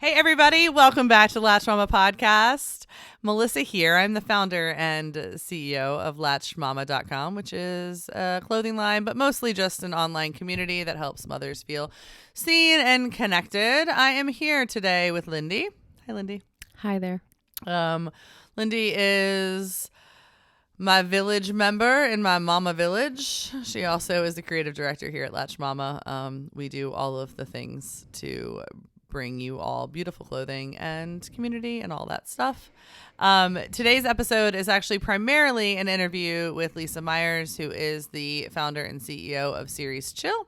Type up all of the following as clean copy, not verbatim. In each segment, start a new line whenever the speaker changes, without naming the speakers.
Hey, everybody. Welcome back to Latched Podcast. Melissa here. I'm the founder and CEO of LatchedMama.com, which is a clothing line, but mostly just an online community that helps mothers feel seen and connected. I am here today with Lindi. Hi, Lindi.
Hi there.
Lindi is my village member in my mama village. She also is the creative director here at Latched Mama. We do all of the things to bring you all beautiful clothing and community and all that stuff. Today's episode is actually primarily an interview with Lisa Myers, who is the founder and CEO of Ceres Chill,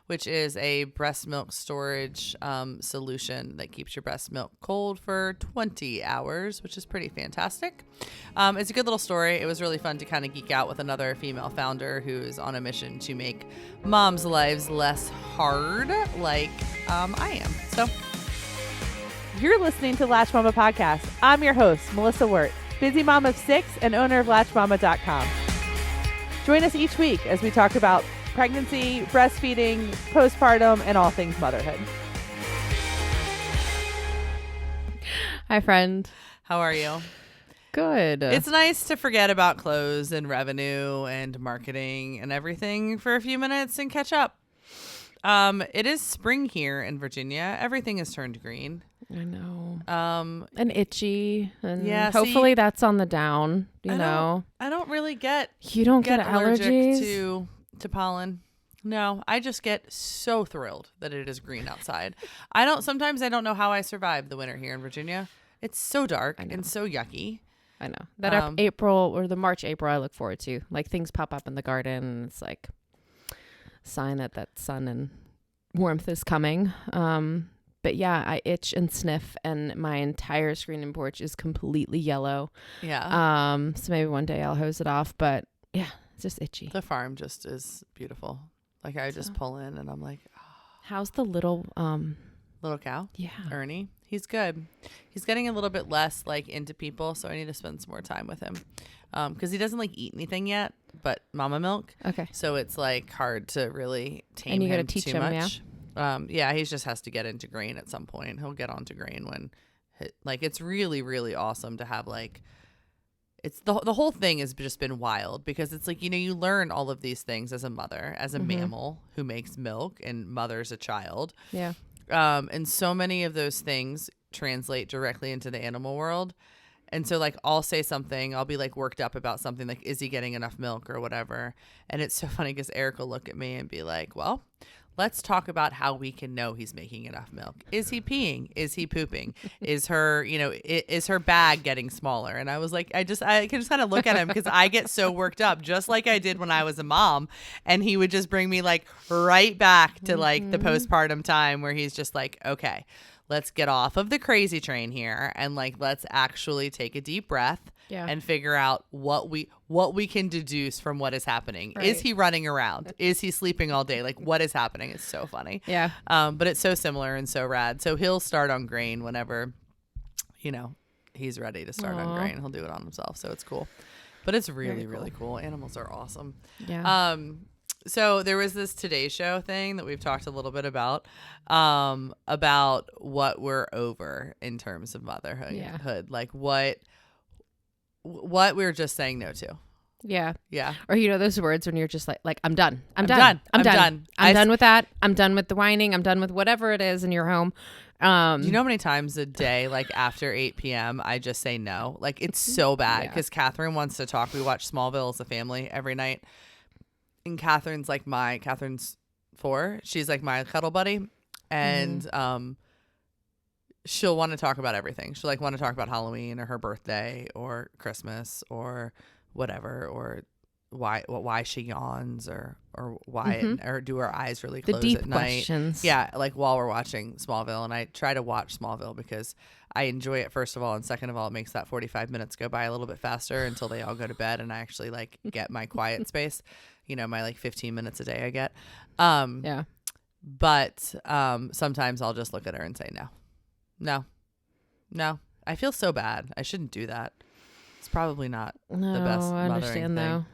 which is a breast milk storage solution that keeps your breast milk cold for 20 hours, which is pretty fantastic. It's a good little story. It was really fun to kind of geek out with another female founder who is on a mission to make moms' lives less hard, like I am. So
you're listening to Latched Mama Podcast. I'm your host, Melissa Wirt, busy mom of 6 and owner of LatchedMama.com. Join us each week as we talk about pregnancy, breastfeeding, postpartum, and all things motherhood.
Hi, friend.
how are you?
Good.
It's nice to forget about clothes and revenue and marketing and everything for a few minutes and catch up. It is spring here in Virginia. Everything has turned green.
I know. And itchy. And
yeah,
hopefully that's on the down, you know.
I don't really get
allergic
to pollen. No, I just get so thrilled that it is green outside. Sometimes I don't know how I survive the winter here in Virginia. It's so dark and so yucky.
I know. That April or the March, April I look forward to. Like things pop up in the garden and it's like sign that sun and warmth is coming. But yeah, I itch and sniff and my entire screen and porch is completely yellow.
Yeah.
So maybe one day I'll hose it off, but yeah, it's just itchy.
The farm just is beautiful. Like I just pull in and I'm like, oh.
How's the little
cow?
Yeah.
Ernie. He's good. He's getting a little bit less like into people, so I need to spend some more time with him. Because he doesn't like eat anything yet, but mama milk.
Okay.
So it's like hard to really tame
and you
him
gotta teach
too
him,
much. Yeah, he just has to get into grain at some point. He'll get onto grain when, it's really, really awesome to have like, it's the whole thing has just been wild because it's like, you learn all of these things as a mother, as a mammal who makes milk and mothers a child.
Yeah.
And so many of those things translate directly into the animal world. And so like I'll say something, I'll be like worked up about something like, is he getting enough milk or whatever? And it's so funny because Eric will look at me and be like, well, let's talk about how we can know he's making enough milk. Is he peeing? Is he pooping? Is her, is her bag getting smaller? And I was like, I can just kind of look at him because I get so worked up, just like I did when I was a mom. And he would just bring me like right back to like the postpartum time where he's just like, okay, let's get off of the crazy train here and like let's actually take a deep breath and figure out what we can deduce from what is happening. Right. Is he running around? Is he sleeping all day? Like what is happening? It's so funny.
Yeah.
But it's so similar and so rad. So he'll start on grain whenever, he's ready to start on grain. He'll do it on himself. So it's cool. But it's really, really cool. Animals are awesome.
Yeah.
So there was this Today Show thing that we've talked a little bit about what we're over in terms of motherhood.
Yeah.
Like what we're just saying no to.
Yeah.
Yeah.
Or those words when you're just like I'm done. I'm
done.
I'm done with that. I'm done with the whining. I'm done with whatever it is in your home.
Do you know how many times a day, like after 8 p.m., I just say no? Like it's so bad because Catherine wants to talk. We watch Smallville as a family every night. And Catherine's 4. She's like my cuddle buddy. And she'll want to talk about everything. She'll like want to talk about Halloween or her birthday or Christmas or whatever, or why she yawns or why or do her eyes really close
the deep
at night.
Questions.
Yeah, like while we're watching Smallville. And I try to watch Smallville because I enjoy it, first of all, and second of all, it makes that 45 minutes go by a little bit faster until they all go to bed and I actually like get my quiet space. My like 15 minutes a day I get.
Yeah.
But sometimes I'll just look at her and say no. I feel so bad. I shouldn't do that. It's probably not the best
I
mothering
understand
thing.
though.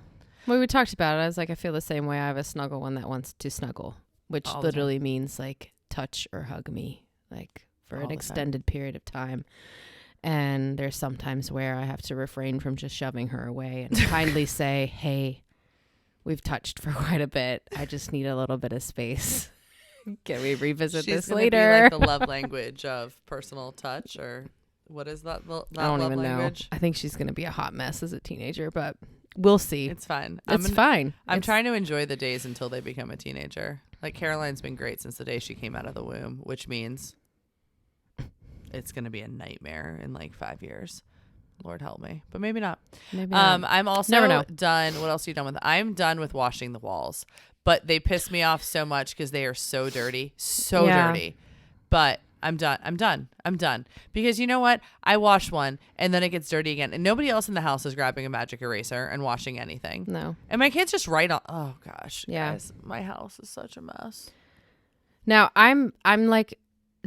Well, we talked about it. I was like, I feel the same way. I have a snuggle one that wants to snuggle, which literally means like touch or hug me like for
All
an
the time.
extended period of time. And there's sometimes where I have to refrain from just shoving her away and kindly say, hey, we've touched for quite a bit. I just need a little bit of space. Can we revisit
She's
this
gonna
later?
Be like the love language of personal touch, or what is that? That
I don't
love
even
language?
know. I think she's going to be a hot mess as a teenager, but we'll see.
It's fine.
It's fine.
I'm trying to enjoy the days until they become a teenager. Like Caroline's been great since the day she came out of the womb, which means it's going to be a nightmare in like 5 years. Lord help me, but maybe not.
Maybe not.
I'm also
Never know.
done. What else are you done with? I'm done with washing the walls, but they piss me off so much because they are so dirty, dirty. But I'm done because you know what? I wash one and then it gets dirty again, and nobody else in the house is grabbing a magic eraser and washing anything.
No.
And my kids just write on. Oh gosh,
Yeah.
guys, my house is such a mess.
Now I'm like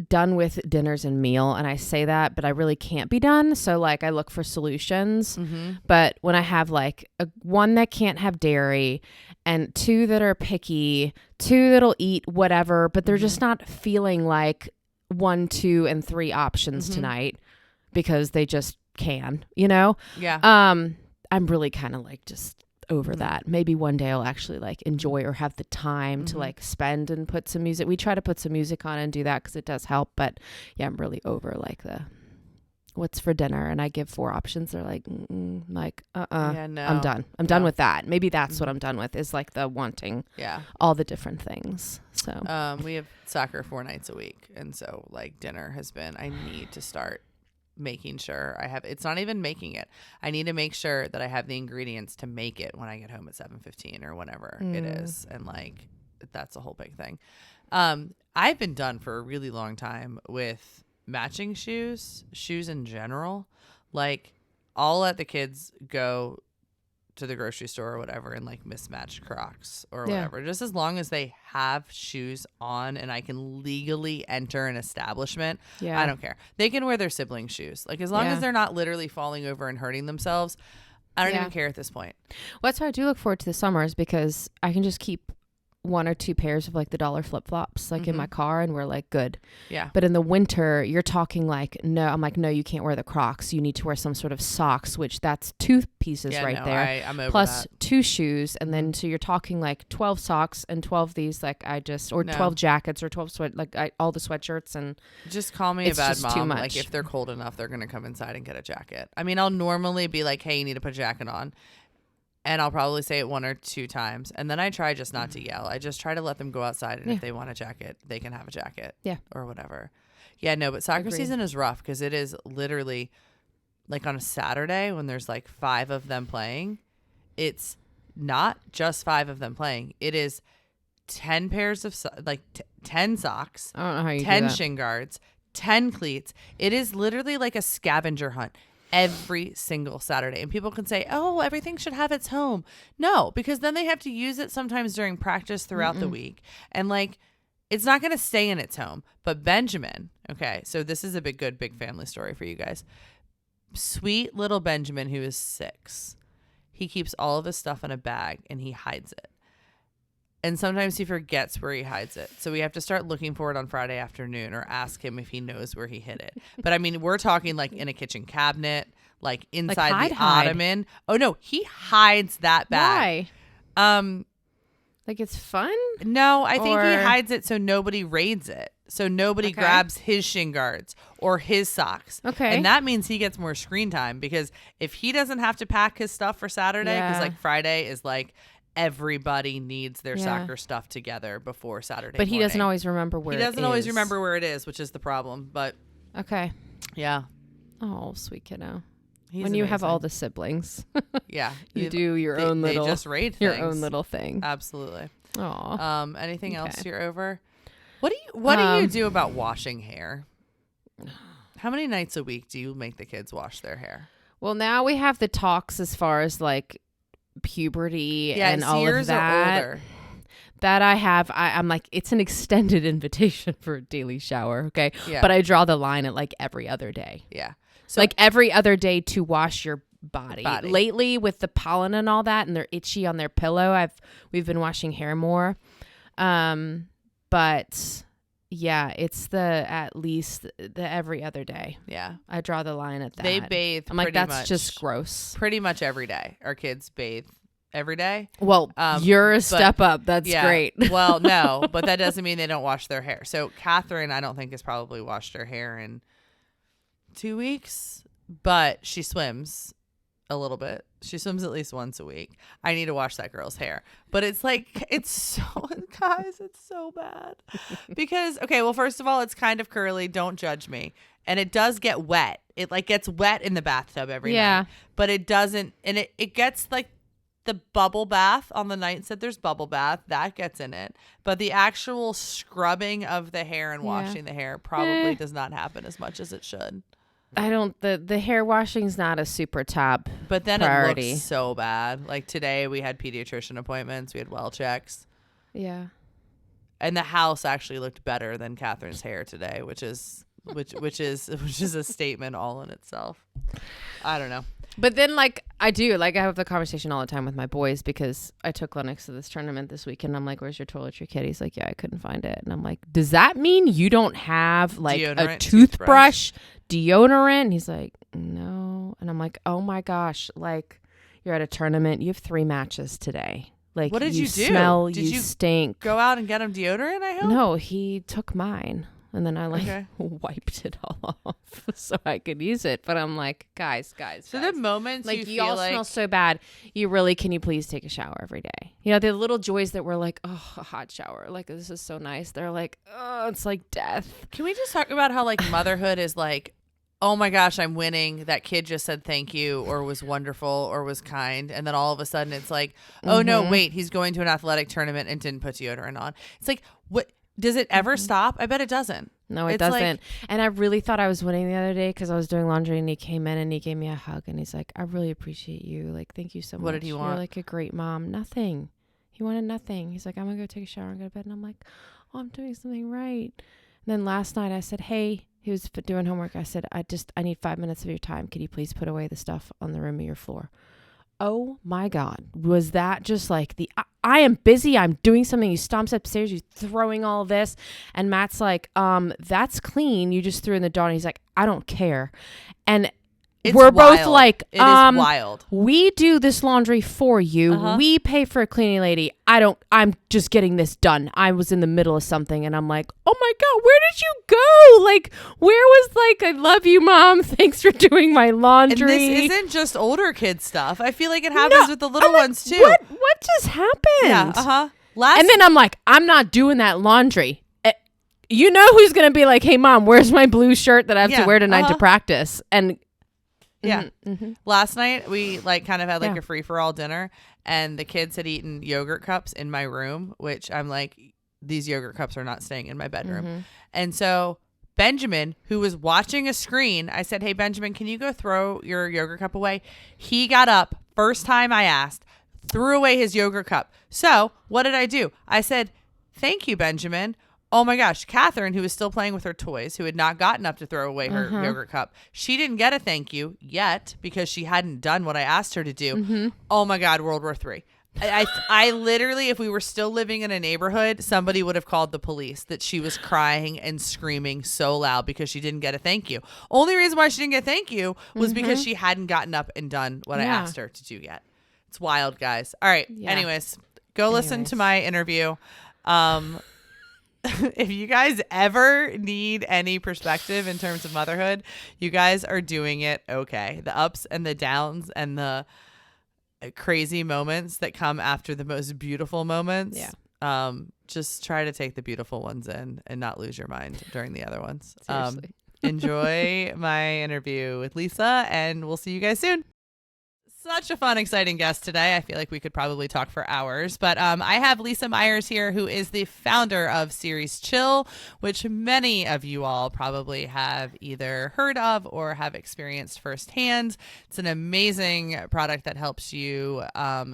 done with dinners and meal, and I say that, but I really can't be done. So like I look for solutions.
Mm-hmm.
But when I have like one that can't have dairy and two that are picky, two that'll eat whatever, but they're just not feeling like 1, 2, and 3 options tonight because they just can, you know?
Yeah.
I'm really kind of like just over that. Maybe one day I'll actually like enjoy or have the time to like spend and put some music. We try to put some music on and do that because it does help. But yeah, I'm really over like the what's for dinner, and I give 4 options. They're like,
Yeah, no.
I'm done. I'm done with that. Maybe that's what I'm done with is like the wanting all the different things. So
we have soccer 4 nights a week, and so like dinner has been. I need to start making sure I have. It's not even making it. I need to make sure that I have the ingredients to make it when I get home at 7:15 or whenever it is, and like that's a whole big thing. I've been done for a really long time with matching shoes in general. Like I'll let the kids go to the grocery store or whatever and like mismatched Crocs or whatever, just as long as they have shoes on and I can legally enter an establishment. I don't care. They can wear their sibling shoes, like as long as they're not literally falling over and hurting themselves. I don't even care at this point.
Well, that's why I do look forward to the summers, because I can just keep 1 or 2 pairs of like the dollar flip-flops like in my car, and we're like good.
Yeah.
But in the winter, you're talking like, no, I'm like, no, you can't wear the Crocs. You need to wear some sort of socks, which that's 2 pieces there.
I'm over
plus
that.
2 shoes. And then so you're talking like 12 socks and 12 these, like 12 jackets or 12 all the sweatshirts. And
just call me a
it's
bad
just
mom.
too much.
Like if they're cold enough, they're going to come inside and get a jacket. I mean, I'll normally be like, hey, you need to put a jacket on. And I'll probably say it 1 or 2 times. And then I try just not to yell. I just try to let them go outside. And if they want a jacket, they can have a jacket.
Yeah.
Or whatever. Yeah, no, but soccer season is rough because it is literally like on a Saturday when there's like 5 of them playing. It's not just 5 of them playing. It is 10 pairs of 10 socks.
I don't know how you
10
do that.
shin guards, 10 cleats. It is literally like a scavenger hunt every single Saturday. And people can say, oh, everything should have its home. No, because then they have to use it sometimes during practice throughout the week. And like, it's not going to stay in its home. But Benjamin, okay, so this is a big family story for you guys. Sweet little Benjamin, who is 6, he keeps all of his stuff in a bag and he hides it. And sometimes he forgets where he hides it. So we have to start looking for it on Friday afternoon or ask him if he knows where he hid it. But I mean, we're talking like in a kitchen cabinet, like inside the ottoman. Oh no, he hides that bag.
Why? Like it's fun?
No, I think he hides it so nobody raids it. So nobody grabs his shin guards or his socks.
Okay.
And that means he gets more screen time, because if he doesn't have to pack his stuff for Saturday, because like Friday is like everybody needs their soccer stuff together before Saturday
But he
morning.
doesn't always remember where it is.
He doesn't always remember where it is, which is the problem. But
okay.
yeah.
Oh, sweet kiddo.
He's
when you have
amazing.
all the siblings.
Yeah.
You do your own little.
They just raid
your
things.
own little thing.
Absolutely.
Aw.
Anything else you're over? What do you do about washing hair? How many nights a week do you make the kids wash their hair?
Well, now we have the talks as far as like puberty and all
yours
of that.
Are older.
That I have, I'm like, it's an extended invitation for a daily shower, okay?
Yeah.
But I draw the line at like every other day.
Yeah. So
like every other day to wash your body. Lately with the pollen and all that, and they're itchy on their pillow, we've been washing hair more. But Yeah, it's at least the every other day.
Yeah.
I draw the line at that.
They bathe.
I'm like,
pretty
that's
much,
just gross.
Pretty much every day. Our kids bathe every day.
Well, you're a step up. That's great.
Well, no, but that doesn't mean they don't wash their hair. So Catherine, I don't think has probably washed her hair in 2 weeks, but she swims a little bit. She swims at least once a week. I need to wash that girl's hair. But it's like, it's so, guys, it's so bad. Because, okay, well, first of all, it's kind of curly. Don't judge me. And it does get wet. It like gets wet in the bathtub every night. But it doesn't, and it gets like the bubble bath on the nights that there's bubble bath. That gets in it. But the actual scrubbing of the hair and washing the hair probably does not happen as much as it should.
I don't, the hair washing's not a super top
But then
priority.
It looks so bad. Like today we had pediatrician appointments. We had well checks.
Yeah.
And the house actually looked better than Catherine's hair today, which is a statement all in itself. I don't know.
But then like I have the conversation all the time with my boys because I took Lennox to this tournament this week and I'm like, where's your toiletry kit? He's like, yeah, I couldn't find it. And I'm like, does that mean you don't have like
deodorant,
a toothbrush, deodorant? And he's like, no. And I'm like, oh my gosh, like you're at a tournament. You have 3 matches today. Like,
what did you do?
Smell,
did you
stink.
Go out and get him deodorant, I hope?
No, he took mine. And then I wiped it all off so I could use it. But I'm like, guys.
So the moments
like
you
all smell so bad. Can you please take a shower every day? You know, the little joys that were like, oh, a hot shower. Like, this is so nice. They're like, oh, it's like death.
Can we just talk about how like motherhood is like, oh my gosh, I'm winning. That kid just said thank you or was wonderful or was kind. And then all of a sudden it's like, oh no, wait, he's going to an athletic tournament and didn't put deodorant on. It's like, what? Does it ever stop? I bet it doesn't.
No, it doesn't. Like, and I really thought I was winning the other day because I was doing laundry and he came in and he gave me a hug and he's like, I really appreciate you. Like, thank you so much.
What did he want?
You're like a great mom. Nothing. He wanted nothing. He's like, I'm going to go take a shower and go to bed. And I'm like, oh, I'm doing something right. And then last night I said, hey, he was doing homework. I said, I need 5 minutes of your time. Could you please put away the stuff on the rim of your floor? Oh my God. Was that just like I am busy. I'm doing something. He stomps upstairs. He's throwing all this. And Matt's like, that's clean. You just threw in the door. And he's like, I don't care. And we're both like,
it is wild.
We do this laundry for you. We pay for a cleaning lady. I'm just getting this done. I was in the middle of something and I'm like, oh my God, where did you go? Like, where was like, I love you, Mom. Thanks for doing my laundry.
And this isn't just older kid stuff. I feel like it happens with the little ones too.
What just happened?
Yeah.
And then I'm like, I'm not doing that laundry. You know who's going to be like, hey, Mom, where's my blue shirt that I have to wear tonight to practice? And
last night we like kind of had like a free-for-all dinner and the kids had eaten yogurt cups in my room, which I'm like, these yogurt cups are not staying in my bedroom. And so Benjamin, who was watching a screen, I said, hey Benjamin, can you go throw your yogurt cup away? He got up, first time I asked, threw away his yogurt cup. So what did I do? I said, thank you, Benjamin. Oh my gosh, Catherine, who was still playing with her toys, who had not gotten up to throw away her yogurt cup, she didn't get a thank you yet because she hadn't done what I asked her to do. Oh my God, World War III. I literally, if we were still living in a neighborhood, somebody would have called the police that she was crying and screaming so loud because she didn't get a thank you. Only reason why she didn't get a thank you was because she hadn't gotten up and done what I asked her to do yet. It's wild, guys. All right. Anyways, go listen to my interview. If you guys ever need any perspective in terms of motherhood, you guys are doing it okay. The ups and the downs and the crazy moments that come after the most beautiful moments. Just try to take the beautiful ones in and not lose your mind during the other ones. Enjoy my interview with Lisa, and we'll see you guys soon. Such a fun, exciting guest today. I feel like we could probably talk for hours, but I have Lisa Myers here, who is the founder of Ceres Chill, which many of you all probably have either heard of or have experienced firsthand. It's an amazing product that helps you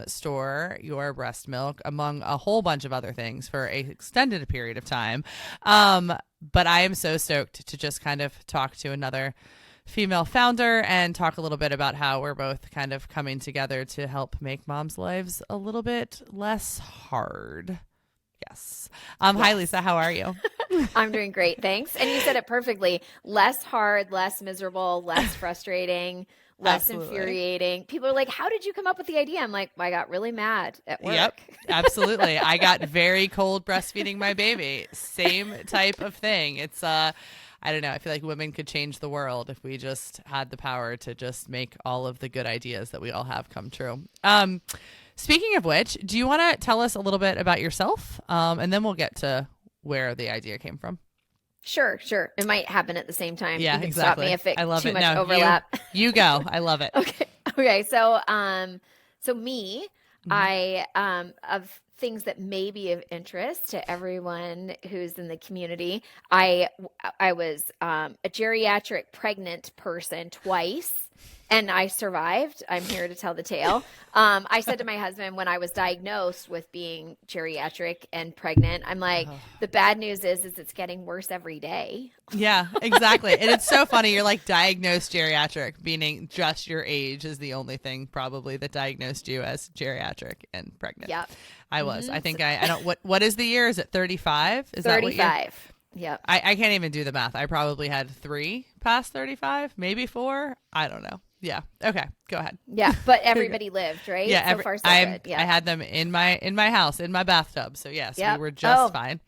store your breast milk, among a whole bunch of other things, for an extended period of time. But I am so stoked to just kind of talk to another female founder and talk a little bit about how we're both kind of coming together to help make moms' lives a little bit less hard. Yes. Hi, Lisa. How are you?
I'm doing great. Thanks. And you said it perfectly. Less hard, less miserable, less frustrating, less
Absolutely.
infuriating. People are like, how did you come up with the idea? I'm like, I got really mad at work.
Yep, absolutely. I got very cold breastfeeding my baby. Same type of thing. It's I don't know. I feel like women could change the world if we just had the power to just make all of the good ideas that we all have come true. Speaking of which, do you want to tell us a little bit about yourself? And then we'll get to where the idea came from.
Sure. It might happen at the same time.
Yeah,
you can
exactly.
Stop me if it's
I love
too
it.
much
No,
overlap.
You go. I love it.
Okay. So me, of things that may be of interest to everyone who's in the community. I was a geriatric pregnant person twice. And I survived. I'm here to tell the tale. I said to my husband when I was diagnosed with being geriatric and pregnant, I'm like, the bad news is it's getting worse every day.
Yeah, exactly. And it's so funny. You're like diagnosed geriatric, meaning just your age is the only thing probably that diagnosed you as geriatric and pregnant.
Yep.
I was. I think I don't. What is the year? Is it 35? Is
35.
that what year?
Yep.
I can't even do the math. I probably had 3 past 35, maybe 4. I don't know. Yeah. Okay. Go ahead.
Yeah, but everybody lived, right?
Yeah.
So far, so good. Yeah.
I had them in my house, in my bathtub. So yes,
Yep.
we were just fine.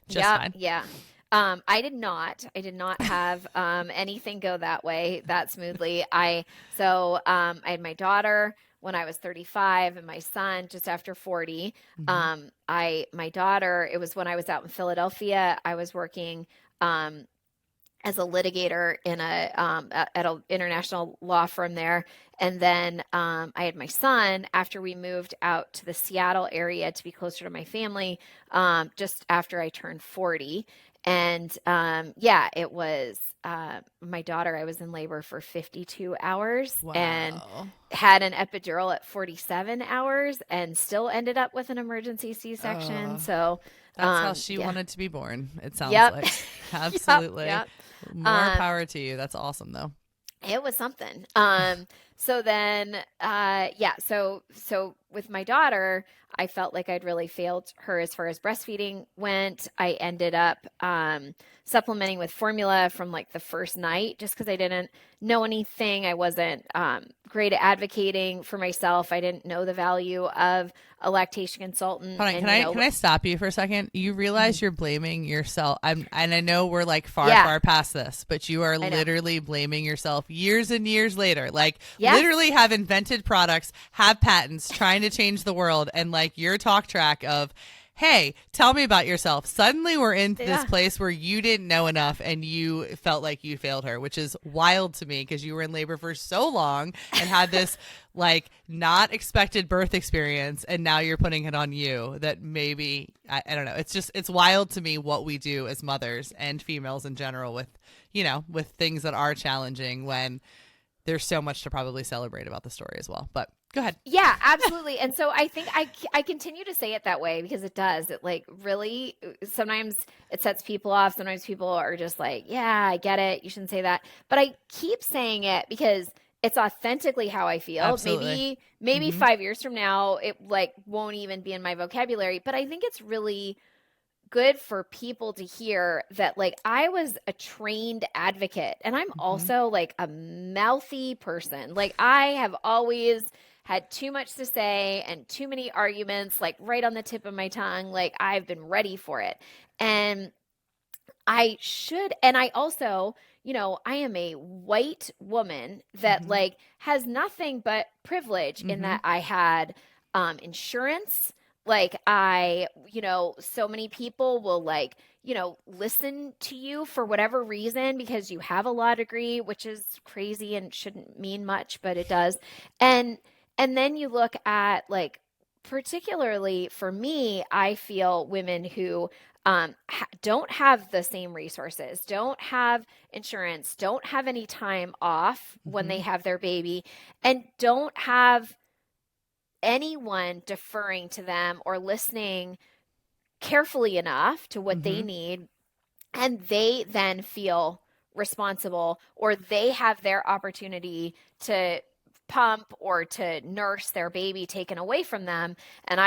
Fine.
Yeah. I did not have anything go that way that smoothly. I had my daughter when I was 35 and my son just after 40. My daughter, it was when I was out in Philadelphia. I was working as a litigator in at an international law firm there. And then I had my son after we moved out to the Seattle area to be closer to my family, just after I turned 40. And it was my daughter. I was in labor for 52 hours and had an epidural at 47 hours and still ended up with an emergency C-section. So
that's how she wanted to be born. It sounds like. Absolutely.
Yep.
More power to you. That's awesome though.
It was something. So then, so with my daughter, I felt like I'd really failed her as far as breastfeeding went. I ended up supplementing with formula from like the first night just because I didn't know anything. I wasn't great at advocating for myself. I didn't know the value of a lactation consultant.
Hold on, can I stop you for a second? You realize you're blaming yourself. And I know we're like far past this, but you are literally blaming yourself years and years later. Like literally have invented products, have patents, trying to change the world, and like your talk track of, hey, tell me about yourself. Suddenly we're in this place where you didn't know enough and you felt like you failed her, which is wild to me because you were in labor for so long and had this like not expected birth experience. And now you're putting it on you that maybe, I don't know. It's wild to me what we do as mothers and females in general with, with things that are challenging when there's so much to probably celebrate about the story as well. But go ahead.
Yeah, absolutely. And so I think I continue to say it that way because it does. It like really, sometimes it sets people off. Sometimes people are just like, yeah, I get it. You shouldn't say that. But I keep saying it because it's authentically how I feel.
Absolutely.
Maybe 5 years from now, it like won't even be in my vocabulary. But I think it's really good for people to hear that like I was a trained advocate and I'm also like a mouthy person. Like I have always had too much to say and too many arguments like right on the tip of my tongue. Like I've been ready for it. And I also, I am a white woman that like has nothing but privilege in that I had insurance. Like so many people will like, listen to you for whatever reason because you have a law degree, which is crazy and shouldn't mean much, but it does. And then you look at like, particularly for me, I feel women who don't have the same resources, don't have insurance, don't have any time off when they have their baby, and don't have anyone deferring to them or listening carefully enough to what they need, and they then feel responsible or they have their opportunity to pump or to nurse their baby taken away from them. And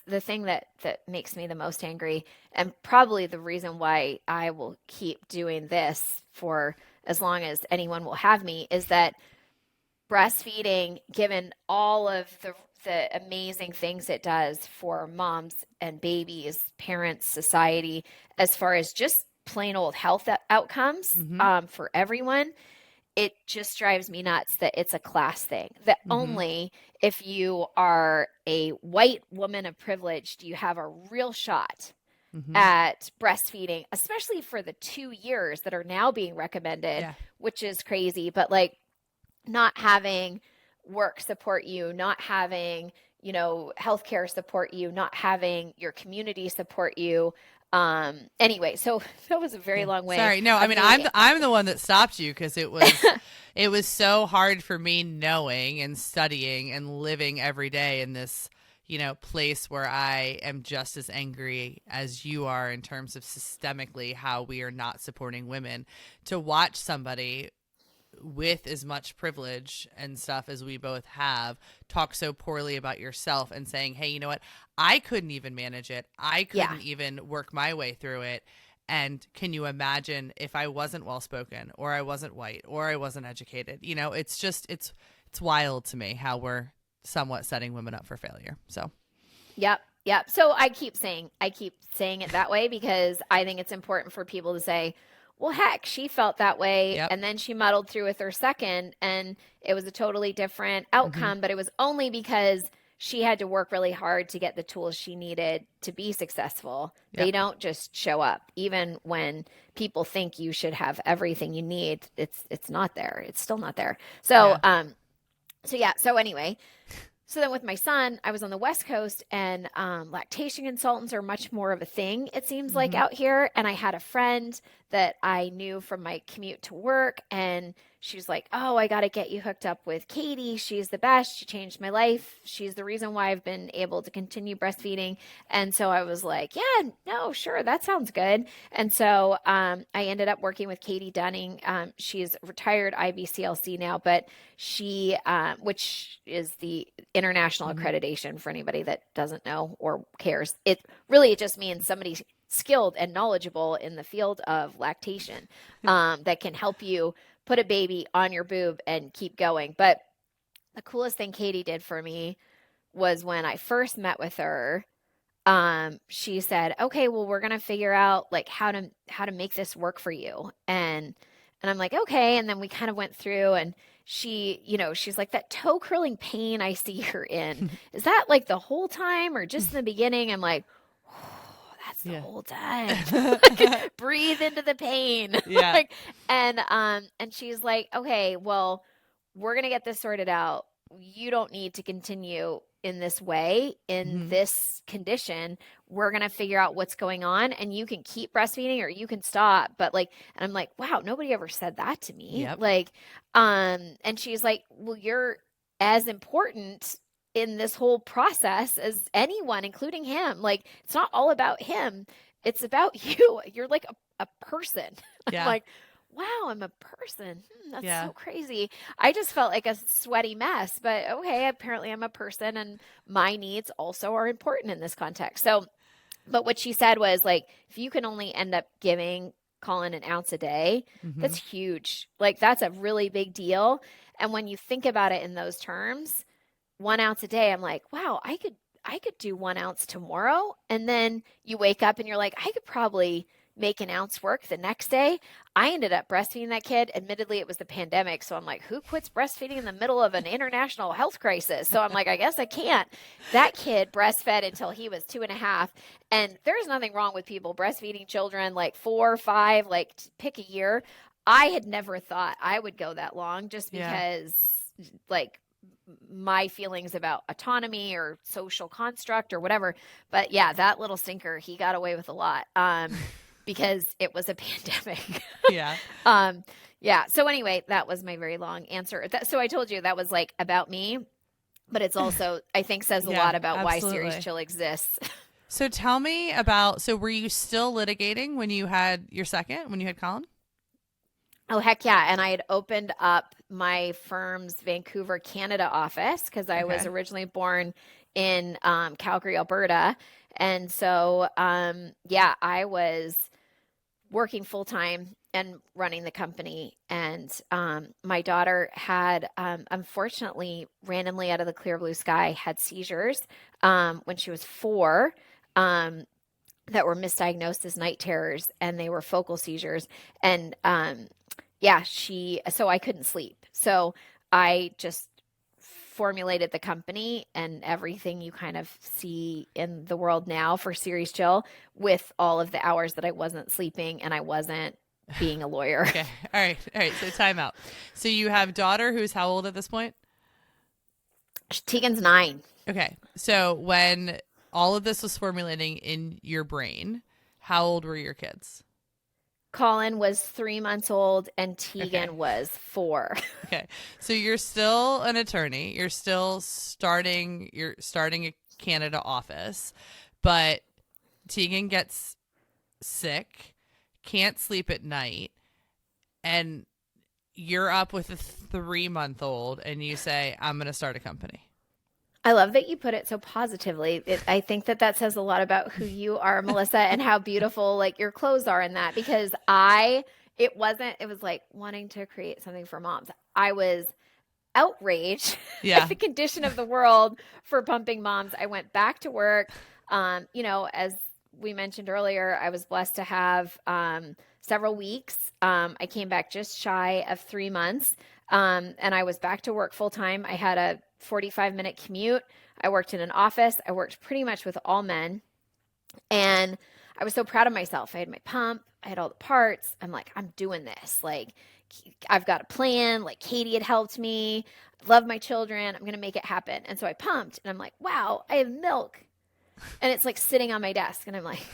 the thing that makes me the most angry, and probably the reason why I will keep doing this for as long as anyone will have me, is that breastfeeding, given all of the amazing things it does for moms and babies, parents, society, as far as just plain old health outcomes for everyone, it just drives me nuts that it's a class thing, that only if you are a white woman of privilege do you have a real shot at breastfeeding, especially for the 2 years that are now being recommended, which is crazy. But like, not having work support you, not having, healthcare support you, not having your community support you. Anyway, so that was a very long way.
Sorry. No, I mean, I'm the one that stopped you, because it was so hard for me knowing and studying and living every day in this, place where I am just as angry as you are in terms of systemically how we are not supporting women, to watch somebody with as much privilege and stuff as we both have talk so poorly about yourself and saying, hey, you know what? I couldn't even manage it. I couldn't even work my way through it. And can you imagine if I wasn't well-spoken, or I wasn't white, or I wasn't educated? It's just, it's wild to me how we're somewhat setting women up for failure. So,
Yep. So I keep saying it that way, because I think it's important for people to say, well, heck, she felt that way. And then she muddled through with her second, and it was a totally different outcome. But it was only because she had to work really hard to get the tools she needed to be successful. They don't just show up. Even when people think you should have everything you need, it's not there. It's still not there. So, So anyway, so then with my son, I was on the West Coast, and lactation consultants are much more of a thing, it seems like, out here. And I had a friend that I knew from my commute to work, and she was like, oh, I got to get you hooked up with Katie. She's the best. She changed my life. She's the reason why I've been able to continue breastfeeding. And so I was like, yeah, no, sure. That sounds good. And so I ended up working with Katie Dunning. She's retired IBCLC now, but she, which is the international accreditation for anybody that doesn't know or cares. It just means somebody skilled and knowledgeable in the field of lactation that can help you put a baby on your boob and keep going. But the coolest thing Katie did for me was when I first met with her, she said, okay, well, we're going to figure out like how to make this work for you. And I'm like, okay. And then we kind of went through, and she, she's like, that toe curling pain I see her in, is that like the whole time or just in the beginning? I'm like, that's the whole time. Like, breathe into the pain. And she's like, okay, well, we're going to get this sorted out. You don't need to continue in this way, in this condition. We're going to figure out what's going on, and you can keep breastfeeding or you can stop. But like, and I'm like, wow, nobody ever said that to me. Like, and she's like, well, you're as important in this whole process as anyone, including him. Like, it's not all about him. It's about you. You're like a person. I'm like, wow, I'm a person. That's so crazy. I just felt like a sweaty mess, but okay, apparently I'm a person, and my needs also are important in this context. So, but what she said was like, if you can only end up calling an ounce a day, that's huge. Like, that's a really big deal. And when you think about it in those terms, 1 ounce a day, I'm like, wow, I could do 1 ounce tomorrow. And then you wake up and you're like, I could probably make an ounce work the next day. I ended up breastfeeding that kid. Admittedly, it was the pandemic. So I'm like, who quits breastfeeding in the middle of an international health crisis? So I'm like, I guess I can't. That kid breastfed until he was 2.5. And there's nothing wrong with people breastfeeding children like 4 or 5, like pick a year. I had never thought I would go that long, just because like my feelings about autonomy or social construct or whatever. But yeah, that little stinker, he got away with a lot. Because it was a pandemic. So anyway, that was my very long answer. So I told you that was like about me, but it's also, I think, says a lot about why Ceres Chill exists.
So tell me about, so were you still litigating when you had your second, when you had Colin?
Oh, heck yeah. And I had opened up my firm's Vancouver, Canada office because I was
Okay.
originally born in Calgary, Alberta. And so, yeah, I was working full time and running the company. And my daughter had, unfortunately, randomly out of the clear blue sky, had seizures when she was 4. That were misdiagnosed as night terrors, and they were focal seizures. And yeah, so I couldn't sleep. So I just formulated the company and everything you kind of see in the world now for Ceres Chill with all of the hours that I wasn't sleeping and I wasn't being a lawyer.
Okay. All right. All right. So time out. So you have daughter who's how old at this point?
Tegan's 9.
Okay. So when all of this was formulating in your brain, how old were your kids?
Colin was 3 months old and Tegan was 4.
Okay. So you're still an attorney. You're starting a Canada office, but Tegan gets sick, can't sleep at night, and you're up with a 3-month-old and you say, I'm going to start a company.
I love that you put it so positively. I think that says a lot about who you are, Melissa, and how beautiful like your clothes are in that, because it was like wanting to create something for moms. I was outraged at the condition of the world for pumping moms. I went back to work. As we mentioned earlier, I was blessed to have several weeks. I came back just shy of 3 months. And I was back to work full time. I had a 45-minute commute. I worked in an office. I worked pretty much with all men. And I was so proud of myself. I had my pump. I had all the parts. I'm like, I'm doing this. Like, I've got a plan. Like, Katie had helped me. I love my children. I'm going to make it happen. And so I pumped. And I'm like, wow, I have milk. And it's like sitting on my desk. And I'm like,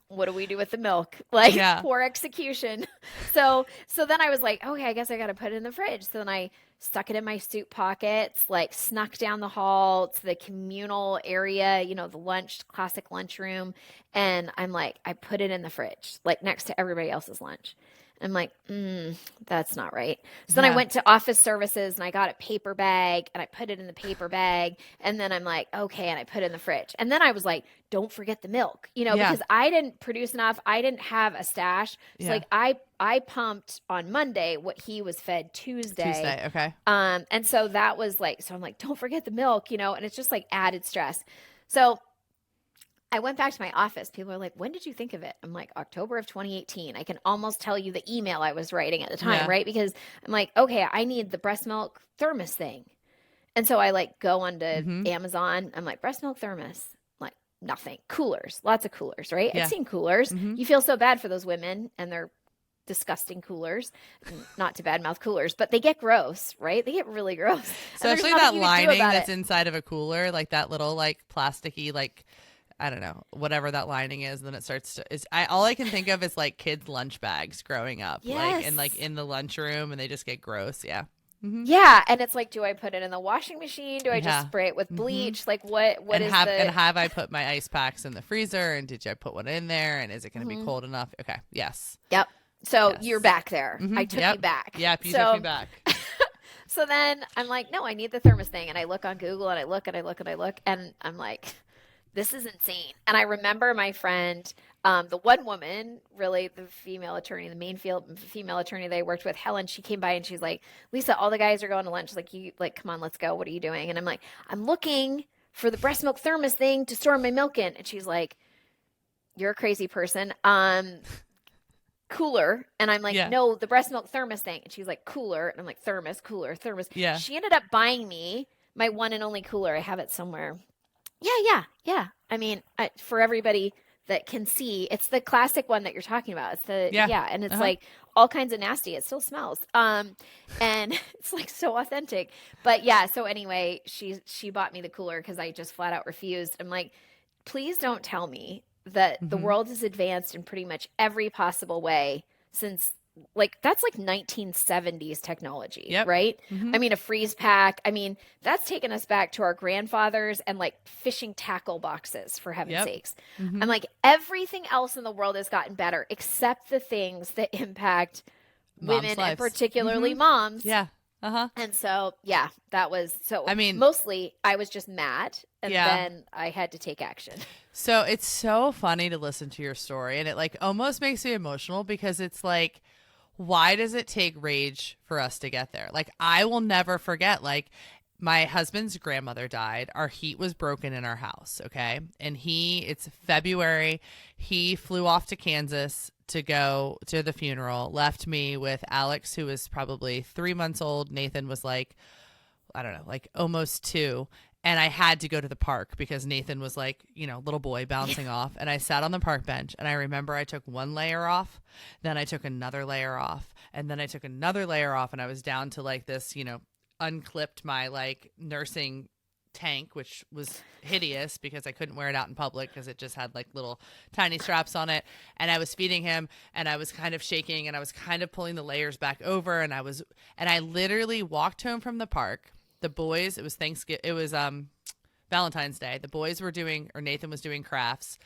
what do we do with the milk? Like, poor execution. So then I was like, okay, I guess I got to put it in the fridge. So then I stuck it in my suit pockets, like snuck down the hall to the communal area, the classic lunchroom. And I'm like, I put it in the fridge, like next to everybody else's lunch. I'm like, that's not right. So then I went to office services and I got a paper bag and I put it in the paper bag. And then I'm like, okay. And I put it in the fridge. And then I was like, don't forget the milk, because I didn't produce enough. I didn't have a stash. So like I pumped on Monday what he was fed Tuesday.
Okay.
And so that was like, so I'm like, don't forget the milk, and it's just like added stress. So I went back to my office. People are like, when did you think of it? I'm like, October of 2018. I can almost tell you the email I was writing at the time, right? Because I'm like, okay, I need the breast milk thermos thing. And so I like go onto Amazon. I'm like, breast milk thermos. Like, nothing. Coolers. Lots of coolers, right? I've seen coolers. You feel so bad for those women and their disgusting coolers. Not to badmouth coolers, but they get gross, right? They get really gross.
Especially that lining that's inside of a cooler, like that little like plasticky like I don't know, whatever that lining is, and then it starts to all I can think of is like kids' lunch bags growing up. Like and like in the lunchroom and they just get gross. Yeah.
Yeah. And it's like, do I put it in the washing machine? Do I just spray it with bleach? Like what and
have I put my ice packs in the freezer, and did I put one in there, and is it going to be cold enough? Okay. Yes.
Yep. So you're back there. I took you back.
Yep. You took me back.
So then I'm like, no, I need the thermos thing. And I look on Google and I look and I look and I look, and I'm like, this is insane. And I remember my friend, the one woman, really the female attorney, the main female attorney that I worked with, Helen, she came by and she's like, Lisa, all the guys are going to lunch. She's like, come on, let's go. What are you doing? And I'm like, I'm looking for the breast milk thermos thing to store my milk in. And she's like, you're a crazy person. Cooler. And I'm like, no, the breast milk thermos thing. And she's like, cooler. And I'm like, thermos, cooler, thermos.
Yeah.
She ended up buying me my one and only cooler. I have it somewhere. Yeah. I mean, for everybody that can see, it's the classic one that you're talking about. It's and it's like all kinds of nasty. It still smells. And it's like so authentic. But yeah, so anyway, she bought me the cooler because I just flat out refused. I'm like, please don't tell me that the world has advanced in pretty much every possible way since that's like 1970s technology,
Yep.
right?
Mhm.
I mean, a freeze pack. I mean, that's taken us back to our grandfathers and like fishing tackle boxes, for heaven's
Yep.
sakes.
Mhm.
I'm like, everything else in the world has gotten better except the things that impact
Moms'
women and
lives.
particularly
Mhm.
moms.
Yeah. Uh-huh.
And so, yeah, that was so.
I mean,
mostly I was just mad, and
Yeah.
then I had to take action.
So it's so funny to listen to your story, and it like almost makes me emotional because it's like, why does it take rage for us to get there? Like, I will never forget, like, my husband's grandmother died. Our heat was broken in our house, okay? And it's February. He flew off to Kansas to go to the funeral, left me with Alex, who was probably 3 months old. Nathan was like, I don't know, like almost 2. And I had to go to the park because Nathan was like, little boy bouncing off. And I sat on the park bench, and I remember I took one layer off, then I took another layer off, and then I took another layer off, and I was down to like this, unclipped my like nursing tank, which was hideous because I couldn't wear it out in public because it just had like little tiny straps on it. And I was feeding him, and I was kind of shaking, and I was kind of pulling the layers back over, and I literally walked home from the park. The boys, it was Thanksgiving, it was Valentine's Day. The boys were Nathan was doing crafts.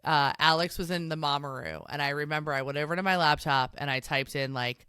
Alex was in the Mamaroo, and I remember I went over to my laptop and I typed in like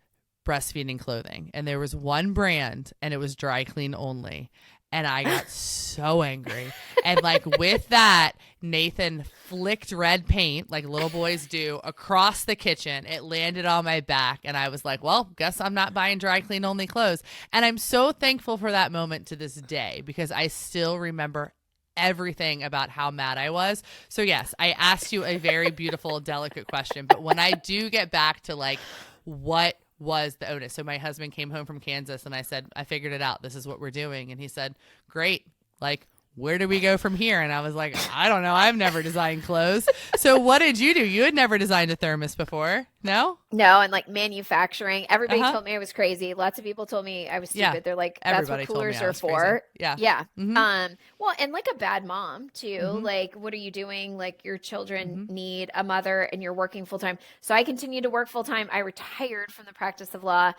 breastfeeding clothing, and there was one brand, and it was dry clean only. And I got so angry. And like with that, Nathan flicked red paint like little boys do across the kitchen. It landed on my back. And I was like, well, guess I'm not buying dry clean only clothes. And I'm so thankful for that moment to this day because I still remember everything about how mad I was. So yes, I asked you a very beautiful, delicate question. But when I do get back to like what was the onus. So my husband came home from Kansas, and I said, I figured it out. This is what we're doing. And he said, great. Like, where do we go from here? And I was like, I don't know. I've never designed clothes. So what did you do? You had never designed a thermos before. No?
No. And like manufacturing, everybody
Uh-huh.
told me I was crazy. Lots of people told me I was stupid.
Yeah.
They're like, that's
Everybody
what
told me
coolers
I
are
was
for.
crazy. Yeah.
Yeah.
Mhm.
Well, and like a bad mom too.
Mhm.
Like, what are you doing? Like your children
Mhm.
need a mother, and you're working full time. So I continued to work full time. I retired from the practice of law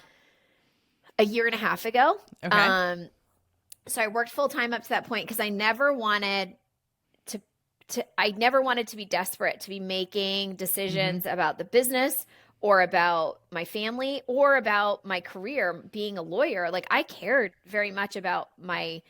a year and a half ago.
Okay.
So I worked full time up to that point because I never wanted to be desperate to be making decisions about the business or about my family or about my career being a lawyer. Like I cared very much about my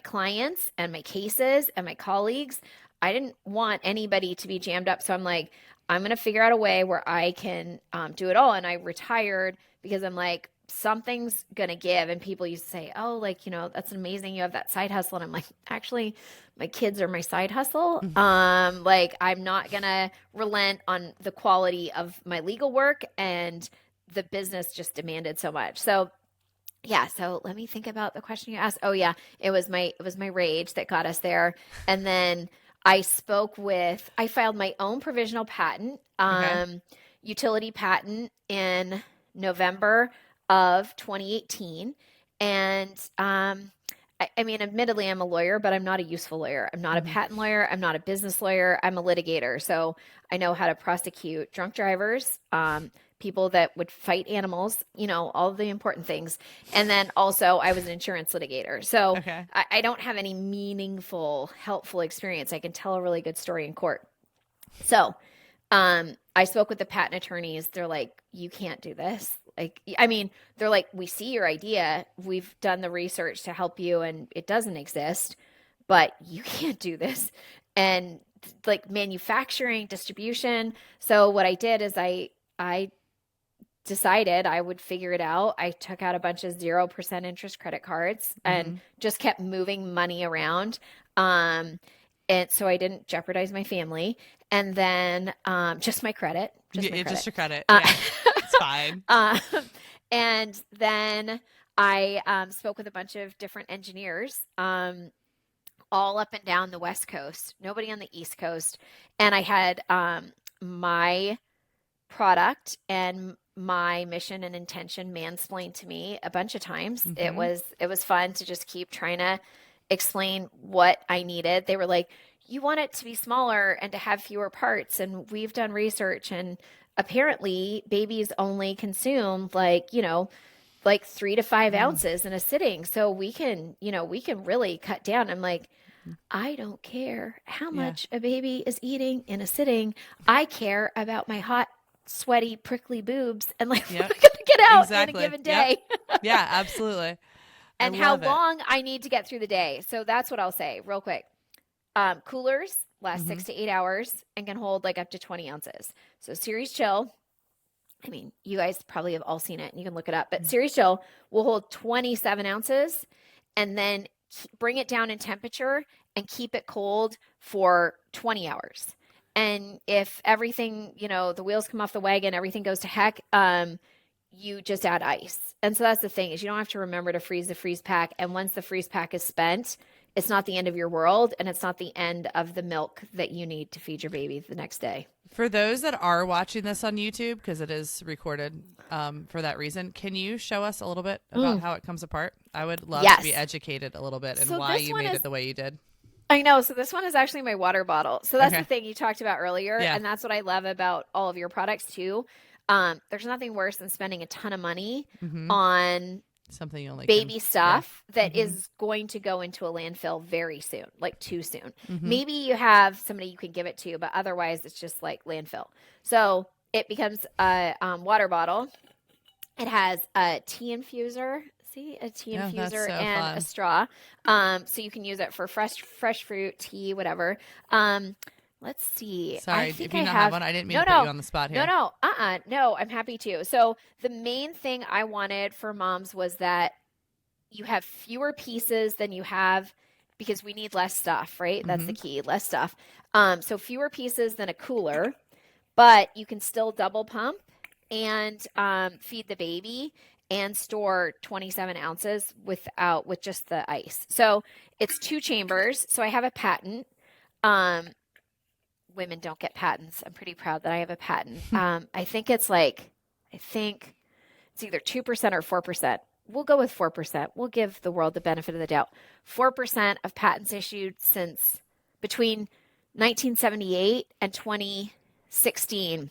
clients and my cases and my colleagues. I didn't want anybody to be jammed up. So I'm like, I'm going to figure out a way where I can do it all. And I retired because I'm like, something's going to give. And people used to say, oh, like, that's amazing. You have that side hustle. And I'm like, actually, my kids are my side hustle. Like I'm not going to relent on the quality of my legal work, and the business just demanded so much. So yeah, so let me think about the question you asked. Oh yeah, it was my rage that got us there. And then I filed my own provisional patent, utility patent in November of 2018. And I mean, admittedly, I'm a lawyer, but I'm not a useful lawyer. I'm not a patent lawyer. I'm not a business lawyer. I'm a litigator. So I know how to prosecute drunk drivers, people that would fight animals, all the important things. And then also I was an insurance litigator. So I don't have any meaningful, helpful experience. I can tell a really good story in court. So I spoke with the patent attorneys. They're like, you can't do this. Like, I mean, they're like, we see your idea. We've done the research to help you, and it doesn't exist, but you can't do this. And like manufacturing, distribution. So what I did is I decided I would figure it out. I took out a bunch of 0% interest credit cards and just kept moving money around. And so I didn't jeopardize my family. And then just my credit.
Just your credit. Yeah, it's fine.
And then I spoke with a bunch of different engineers all up and down the West Coast, nobody on the East Coast. And I had my product and my mission and intention mansplained to me a bunch of times. It was fun to just keep trying to explain what I needed. They were like, you want it to be smaller and to have fewer parts. And we've done research, and apparently babies only consume like 3 to 5 ounces in a sitting. So we can really cut down. I'm like, I don't care how much a baby is eating in a sitting. I care about my hot, sweaty, prickly boobs and like what I'm going to get out in a given day.
Yeah, absolutely.
And how long I need to get through the day. So that's what I'll say real quick. Coolers last 6 to 8 hours and can hold like up to 20 ounces. So Ceres Chill, I mean, you guys probably have all seen it and you can look it up, but Ceres Chill will hold 27 ounces and then bring it down in temperature and keep it cold for 20 hours. And if everything, the wheels come off the wagon, everything goes to heck, you just add ice. And so that's the thing is you don't have to remember to freeze the freeze pack. And once the freeze pack is spent, it's not the end of your world and it's not the end of the milk that you need to feed your baby the next day.
For those that are watching this on YouTube, because it is recorded for that reason, can you show us a little bit about how it comes apart? I would love to be educated a little bit and why you made it the way you did.
I know. So this one is actually my water bottle. So that's the thing you talked about earlier. Yeah. And that's what I love about all of your products too. There's nothing worse than spending a ton of money on
something you only
baby stuff that is going to go into a landfill very soon, like too soon. Maybe you have somebody you can give it to, but otherwise it's just like landfill. So it becomes a water bottle. It has a tea infuser. See, a tea infuser and fun. A straw. So you can use it for fresh fruit, tea, whatever. Let's see.
Sorry, if you don't have one, I didn't mean to put you on the spot here.
No, I'm happy to. So the main thing I wanted for moms was that you have fewer pieces than you have because we need less stuff, right? That's the key, less stuff. So fewer pieces than a cooler, but you can still double pump and feed the baby and store 27 ounces with just the ice. So it's 2 chambers. So I have a patent. Women don't get patents. I'm pretty proud that I have a patent. I think it's either 2% or 4%. We'll go with 4%. We'll give the world the benefit of the doubt. 4% of patents issued since between 1978 and 2016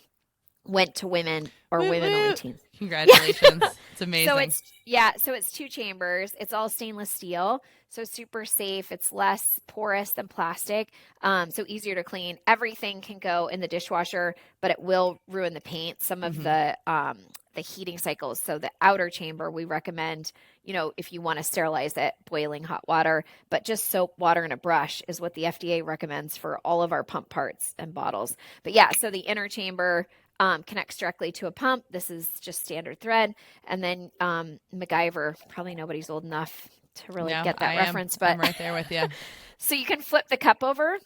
went to women or women-only teams.
Congratulations. It's amazing.
So it's 2 chambers. It's all stainless steel. So super safe. It's less porous than plastic. So easier to clean. Everything can go in the dishwasher, but it will ruin the paint. Some of the heating cycles. So the outer chamber, we recommend, if you want to sterilize it, boiling hot water, but just soap, water, and a brush is what the FDA recommends for all of our pump parts and bottles. But yeah, so the inner chamber connects directly to a pump. This is just standard thread. And then MacGyver, probably nobody's old enough to really get that reference, but
I'm right there with you.
So you can flip the cup over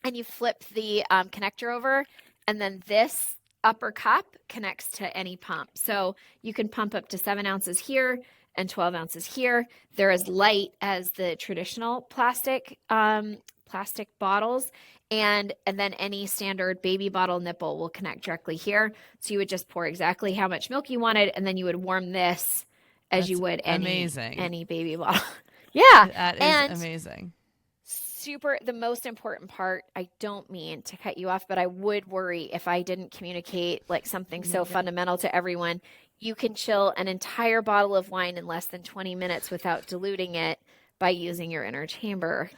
and you flip the connector over, and then this upper cup connects to any pump. So you can pump up to 7 ounces here and 12 ounces here. They're as light as the traditional plastic bottles. And then any standard baby bottle nipple will connect directly here. So you would just pour exactly how much milk you wanted, and then you would warm this as you would any baby bottle. Yeah.
That is amazing.
The most important part, I don't mean to cut you off, but I would worry if I didn't communicate like something so fundamental to everyone. You can chill an entire bottle of wine in less than 20 minutes without diluting it by using your inner chamber.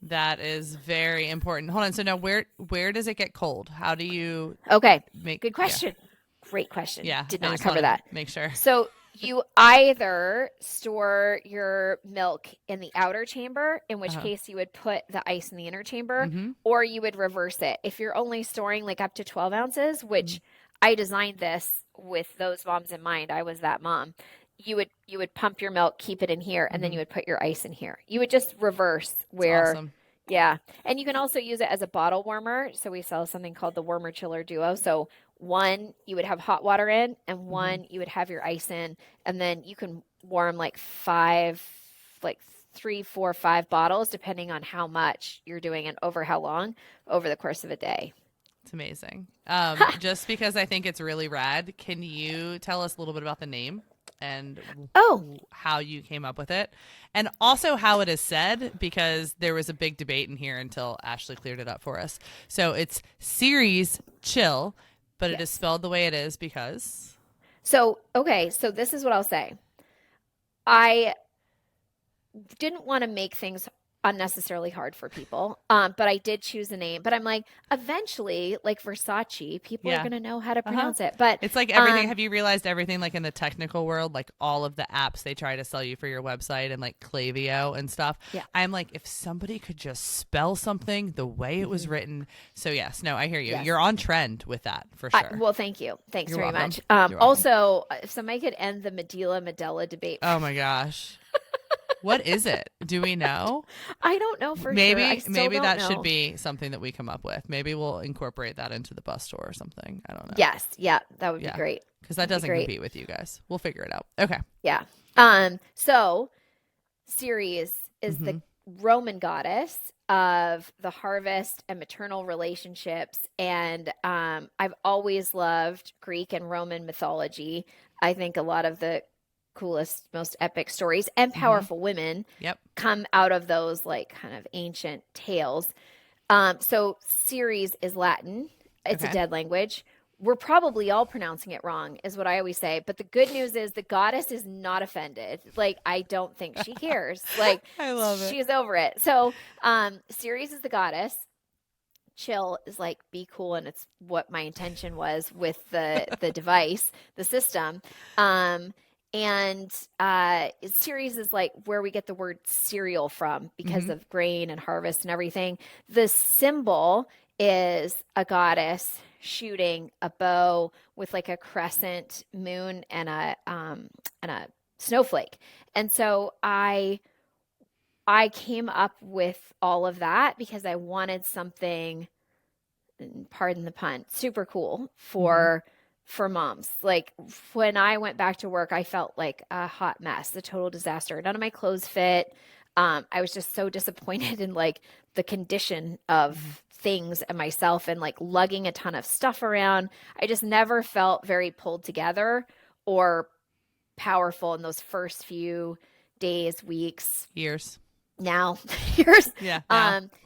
That is very important. Hold on. So now where does it get cold? How do you
good question. Yeah. Great question.
Yeah.
Did not cover that.
Make sure.
So you either store your milk in the outer chamber, in which case you would put the ice in the inner chamber, or you would reverse it. If you're only storing like up to 12 ounces, which I designed this with those moms in mind. I was that mom. You would pump your milk, keep it in here, and then you would put your ice in here. You would just reverse where.
That's awesome.
Yeah. And you can also use it as a bottle warmer. So we sell something called the Warmer Chiller Duo. So one, you would have hot water in, and one, you would have your ice in. And then you can warm like 3, 4, 5 bottles, depending on how much you're doing and over how long over the course of a day.
It's amazing. Just because I think it's really rad, can you tell us a little bit about the name? And how you came up with it, and also how it is said, because there was a big debate in here until Ashley cleared it up for us. So it's Ceres Chill, But it is spelled the way it is because.
So, okay. So this is what I'll say. I didn't want to make things unnecessarily hard for people. But I did choose a name. But I'm like, eventually, like Versace, people are going to know how to pronounce it. But
it's like everything. Have you realized everything, like in the technical world, like all of the apps they try to sell you for your website and like Klaviyo and stuff?
Yeah.
I'm like, if somebody could just spell something the way it was written. So yes, no, I hear you. Yes. You're on trend with that for sure.
Well, thank you. Thanks
You're
very
welcome.
much. Also, if somebody could end the Medela debate.
Oh my gosh. What is it? Do we know?
I don't know for sure.
Maybe that
know.
should be something that we come up with. Maybe we'll incorporate that into the bus tour or something. I don't know.
Yes. Yeah. That would be great.
Because that doesn't compete with you guys. We'll figure it out. Okay.
Yeah. So Ceres is the Roman goddess of the harvest and maternal relationships. And I've always loved Greek and Roman mythology. I think a lot of the coolest, most epic stories and powerful women come out of those like kind of ancient tales. So Ceres is Latin. It's a dead language. We're probably all pronouncing it wrong is what I always say. But the good news is the goddess is not offended. Like, I don't think she cares. Like,
I love it.
She's over it. So Ceres is the goddess. Chill is like be cool, and it's what my intention was with the device, the system. And Ceres is like where we get the word cereal from because of grain and harvest and everything. The symbol is a goddess shooting a bow with like a crescent moon and a snowflake. And so I came up with all of that because I wanted something, pardon the pun, super cool for moms. Like when I went back to work, I felt like a hot mess, a total disaster. None of my clothes fit. I was just so disappointed in like the condition of things and myself and like lugging a ton of stuff around. I just never felt very pulled together or powerful in those first few days, weeks,
years.
Now, years.
Yeah.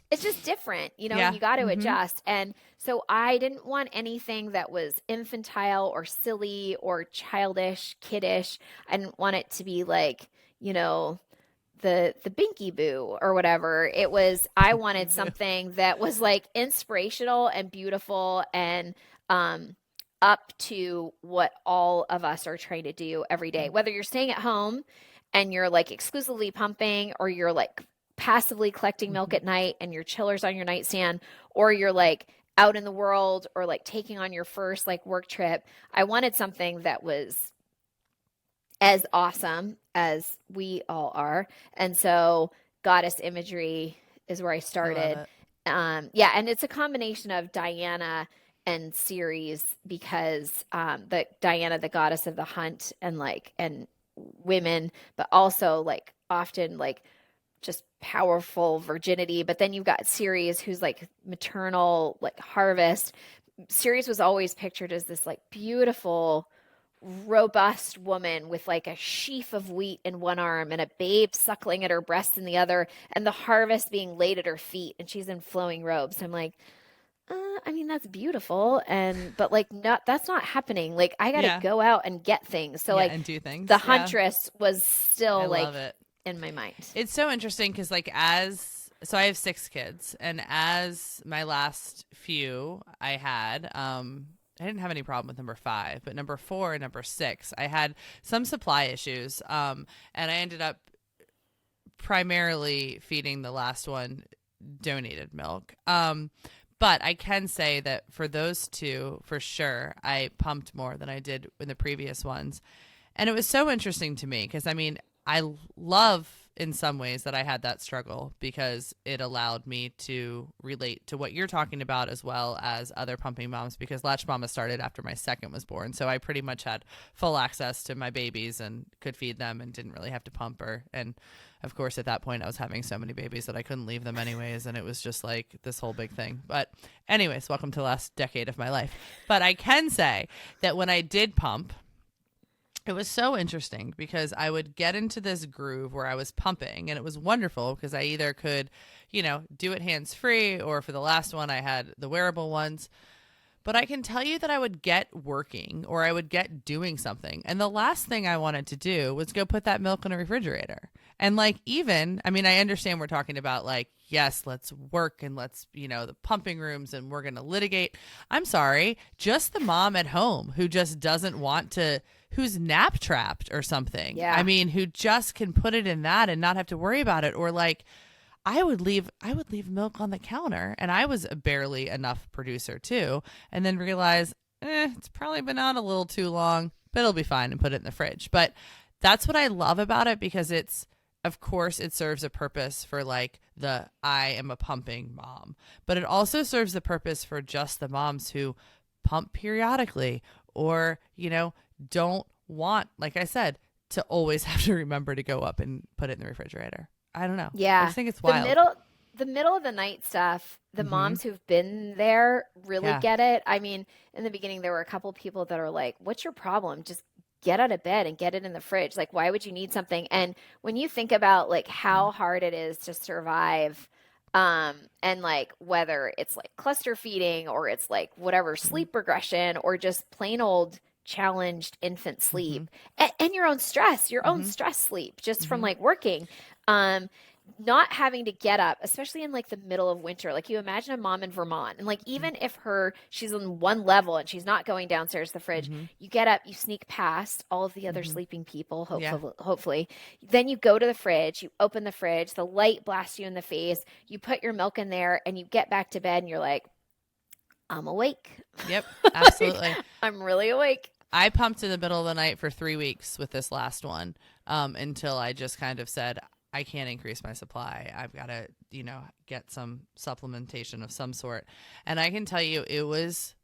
It's just different, you know, you got to adjust. And so I didn't want anything that was infantile or silly or childish, kiddish. I didn't want it to be like, you know, the Binky Boo or whatever. It was, I wanted something that was like inspirational and beautiful and up to what all of us are trying to do every day. Whether you're staying at home and you're like exclusively pumping, or you're like passively collecting milk at night and your chiller's on your nightstand, or you're like out in the world or like taking on your first like work trip. I wanted something that was as awesome as we all are. And so goddess imagery is where I started. And it's a combination of Diana and Ceres because the Diana, the goddess of the hunt and women, but also like often like just powerful virginity. But then you've got Ceres, who's like maternal, like harvest. Ceres was always pictured as this like beautiful, robust woman with like a sheaf of wheat in one arm and a babe suckling at her breast in the other, and the harvest being laid at her feet, and she's in flowing robes. I'm like, I mean, that's beautiful, but like, that's not happening. Like, I got to go out and get things. So like,
and do things.
The huntress was still
I
like
love it.
In my mind.
It's so interesting because like so I have 6 kids, and as my last few I had, I didn't have any problem with number 5, but number 4 and number 6, I had some supply issues. And I ended up primarily feeding the last one donated milk. But I can say that for those 2, for sure, I pumped more than I did in the previous ones. And it was so interesting to me because, I mean, I love in some ways that I had that struggle because it allowed me to relate to what you're talking about as well as other pumping moms, because Latched Mama started after my second was born. So I pretty much had full access to my babies and could feed them and didn't really have to pump her. And of course, at that point, I was having so many babies that I couldn't leave them anyways. And it was just like this whole big thing. But anyways, welcome to the last decade of my life. But I can say that when I did pump, it was so interesting because I would get into this groove where I was pumping, and it was wonderful because I either could, do it hands-free, or for the last one, I had the wearable ones. but I can tell you that I would get working or I would get doing something. And the last thing I wanted to do was go put that milk in a refrigerator. And like, even, I mean, I understand we're talking about like, yes, let's work and let's, the pumping rooms and we're going to litigate. I'm sorry, just the mom at home who just doesn't want to, who's nap trapped or something.
Yeah.
I mean, who just can put it in that and not have to worry about it. Or like, I would leave milk on the counter, and I was a barely enough producer too, and then realize, it's probably been out a little too long, but it'll be fine, and put it in the fridge. But that's what I love about it, because of course it serves a purpose for like I am a pumping mom, but it also serves the purpose for just the moms who pump periodically or, don't want, like I said, to always have to remember to go up and put it in the refrigerator. I don't know.
Yeah.
I just think it's wild.
The middle of the night stuff, the moms who've been there really get it. I mean, in the beginning, there were a couple people that are like, what's your problem? Just get out of bed and get it in the fridge. Like, why would you need something? And when you think about like how hard it is to survive, and like whether it's like cluster feeding or it's like whatever sleep regression or just plain old challenged infant sleep and your own stress sleep just from like working, not having to get up, especially in like the middle of winter. Like you imagine a mom in Vermont and like, even if she's on one level and she's not going downstairs to the fridge, you get up, you sneak past all of the other sleeping people, hopefully. Then you go to the fridge, you open the fridge, the light blasts you in the face, you put your milk in there and you get back to bed and you're like, I'm awake.
Yep, absolutely.
I'm really awake.
I pumped in the middle of the night for 3 weeks with this last one, until I just kind of said, I can't increase my supply. I've got to, get some supplementation of some sort. And I can tell you it was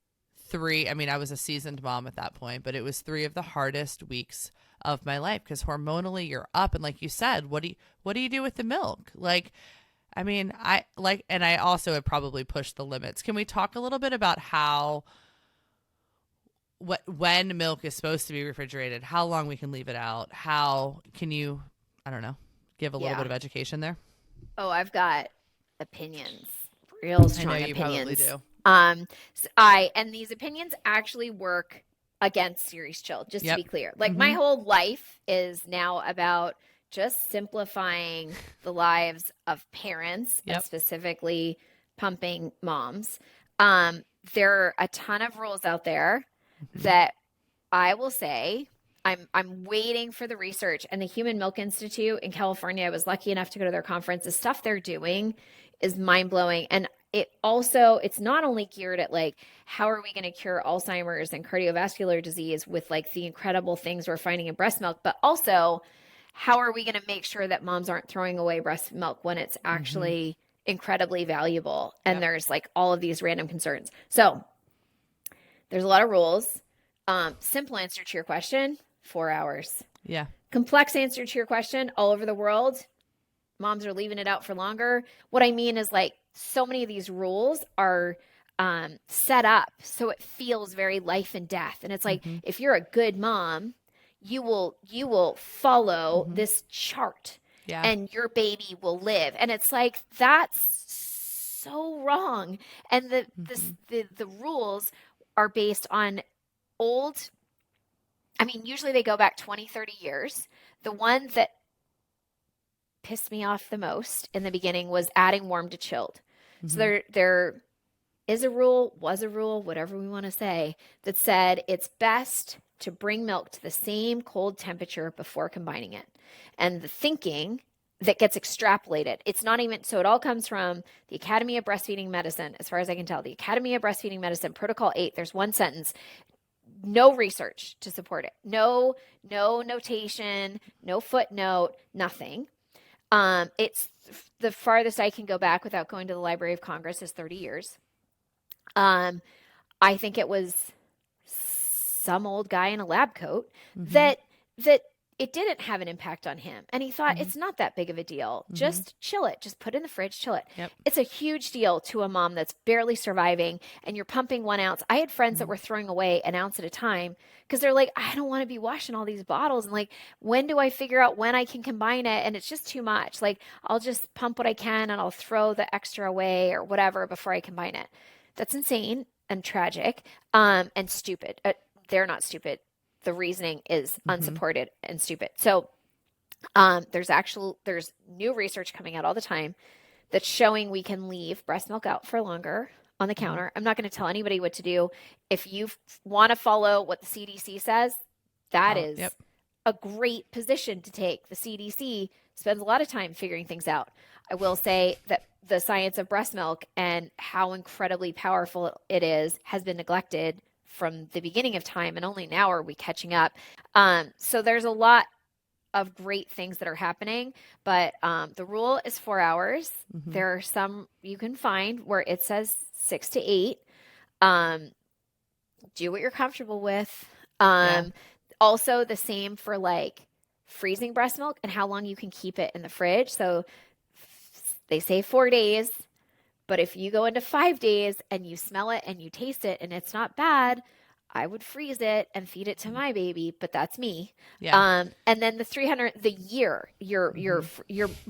I was a seasoned mom at that point, but it was 3 of the hardest weeks of my life, because hormonally you're up. And like you said, what do you do with the milk? Like, I mean, and I also have probably pushed the limits. Can we talk a little bit about when milk is supposed to be refrigerated, how long we can leave it out? How can you, I don't know, give a little bit of education there?
Oh, I've got opinions, real strong opinions.
I know you probably do.
And these opinions actually work against Ceres Chill, just to be clear. Like my whole life is now about just simplifying the lives of parents, and specifically pumping moms. There are a ton of rules out there that I will say I'm waiting for the research. And the Human Milk Institute in California, I was lucky enough to go to their conference. The stuff they're doing is mind-blowing. And it's not only geared at like, how are we going to cure Alzheimer's and cardiovascular disease with like the incredible things we're finding in breast milk, but also how are we going to make sure that moms aren't throwing away breast milk when it's actually incredibly valuable? And there's like all of these random concerns. So there's a lot of rules. Simple answer to your question, 4 hours. Yeah. Complex answer to your question, all over the world, moms are leaving it out for longer. What I mean is like, so many of these rules are set up so it feels very life and death. And it's like, if you're a good mom, you will follow this chart and your baby will live. And it's like, that's so wrong. And the rules are based on usually they go back 20, 30 years. The one that pissed me off the most in the beginning was adding warm to chilled. So there was a rule, whatever we want to say, that said it's best to bring milk to the same cold temperature before combining it. And the thinking that gets extrapolated, it's not even, so it all comes from the Academy of Breastfeeding Medicine, as far as I can tell. The Academy of Breastfeeding Medicine, Protocol 8, there's one sentence, no research to support it. No notation, no footnote, nothing. It's the farthest I can go back without going to the Library of Congress is 30 years. I think it was some old guy in a lab coat that it didn't have an impact on him. And he thought, it's not that big of a deal. Just chill it. Just put it in the fridge, chill it. Yep. It's a huge deal to a mom that's barely surviving and you're pumping 1 ounce. I had friends that were throwing away an ounce at a time because they're like, I don't want to be washing all these bottles. And like, when do I figure out when I can combine it? And it's just too much. Like, I'll just pump what I can and I'll throw the extra away or whatever before I combine it. That's insane. and tragic, and stupid. They're not stupid. The reasoning is unsupported and stupid. So there's new research coming out all the time that's showing we can leave breast milk out for longer on the counter. I'm not going to tell anybody what to do. If you want to follow what the CDC says, that is a great position to take. The CDC spends a lot of time figuring things out. I will say that the science of breast milk and how incredibly powerful it is has been neglected from the beginning of time, and only now are we catching up. So there's a lot of great things that are happening, but the rule is 4 hours. There are some you can find where it says 6 to 8. Do what you're comfortable with. Also the same for like freezing breast milk and how long you can keep it in the fridge. So they say 4 days, but if you go into 5 days and you smell it and you taste it and it's not bad, I would freeze it and feed it to my baby, but that's me. And then the 300, the year, your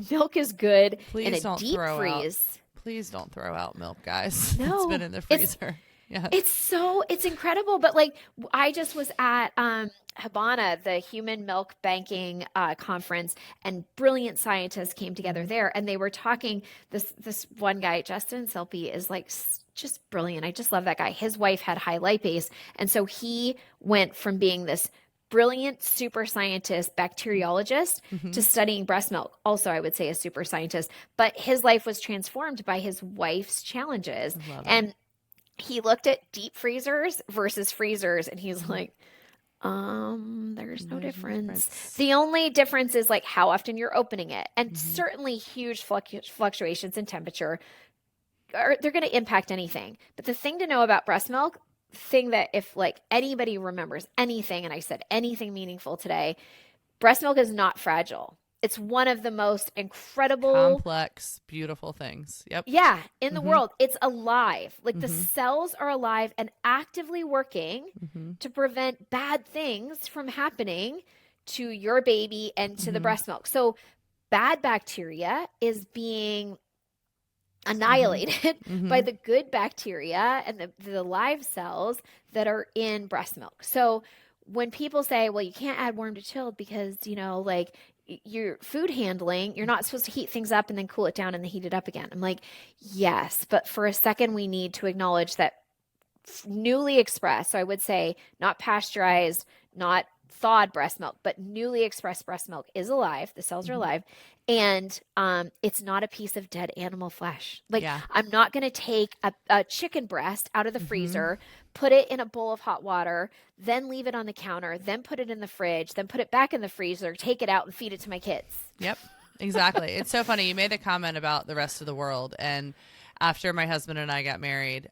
milk is good in a deep freeze.
Please don't throw out milk, guys.
No,
it's been in the freezer.
It's incredible. But like, I just was at Habana, the Human Milk Banking conference, and brilliant scientists came together there, and they were talking. This one guy, Justin Silpy, is like just brilliant. I just love that guy. His wife had high lipase, and so he went from being this brilliant super scientist, bacteriologist, to studying breast milk. Also, I would say a super scientist, but his life was transformed by his wife's challenges. And he looked at deep freezers versus freezers, and he's like, there's no difference. The only difference is like how often you're opening it, and certainly huge fluctuations in temperature they're going to impact anything. But the thing to know about breast milk, thing that if like anybody remembers anything, and I said anything meaningful today, breast milk is not fragile. It's one of the most incredible,
complex, beautiful things.
Yeah, in the world. It's alive. Like the cells are alive and actively working to prevent bad things from happening to your baby and to the breast milk. So bad bacteria is being annihilated by the good bacteria and the live cells that are in breast milk. So when people say, well, you can't add warm to chilled because, you know, like your food handling, you're not supposed to heat things up and then cool it down and then heat it up again. I'm like, yes, but for a second, we need to acknowledge that newly expressed, so I would say not pasteurized, not thawed breast milk, but newly expressed breast milk is alive. The cells are alive. And it's not a piece of dead animal flesh. Like I'm not going to take a chicken breast out of the freezer, put it in a bowl of hot water, then leave it on the counter, then put it in the fridge, then put it back in the freezer, take it out and feed it to my kids.
Yep, exactly. It's so funny. You made the comment about the rest of the world. And after my husband and I got married,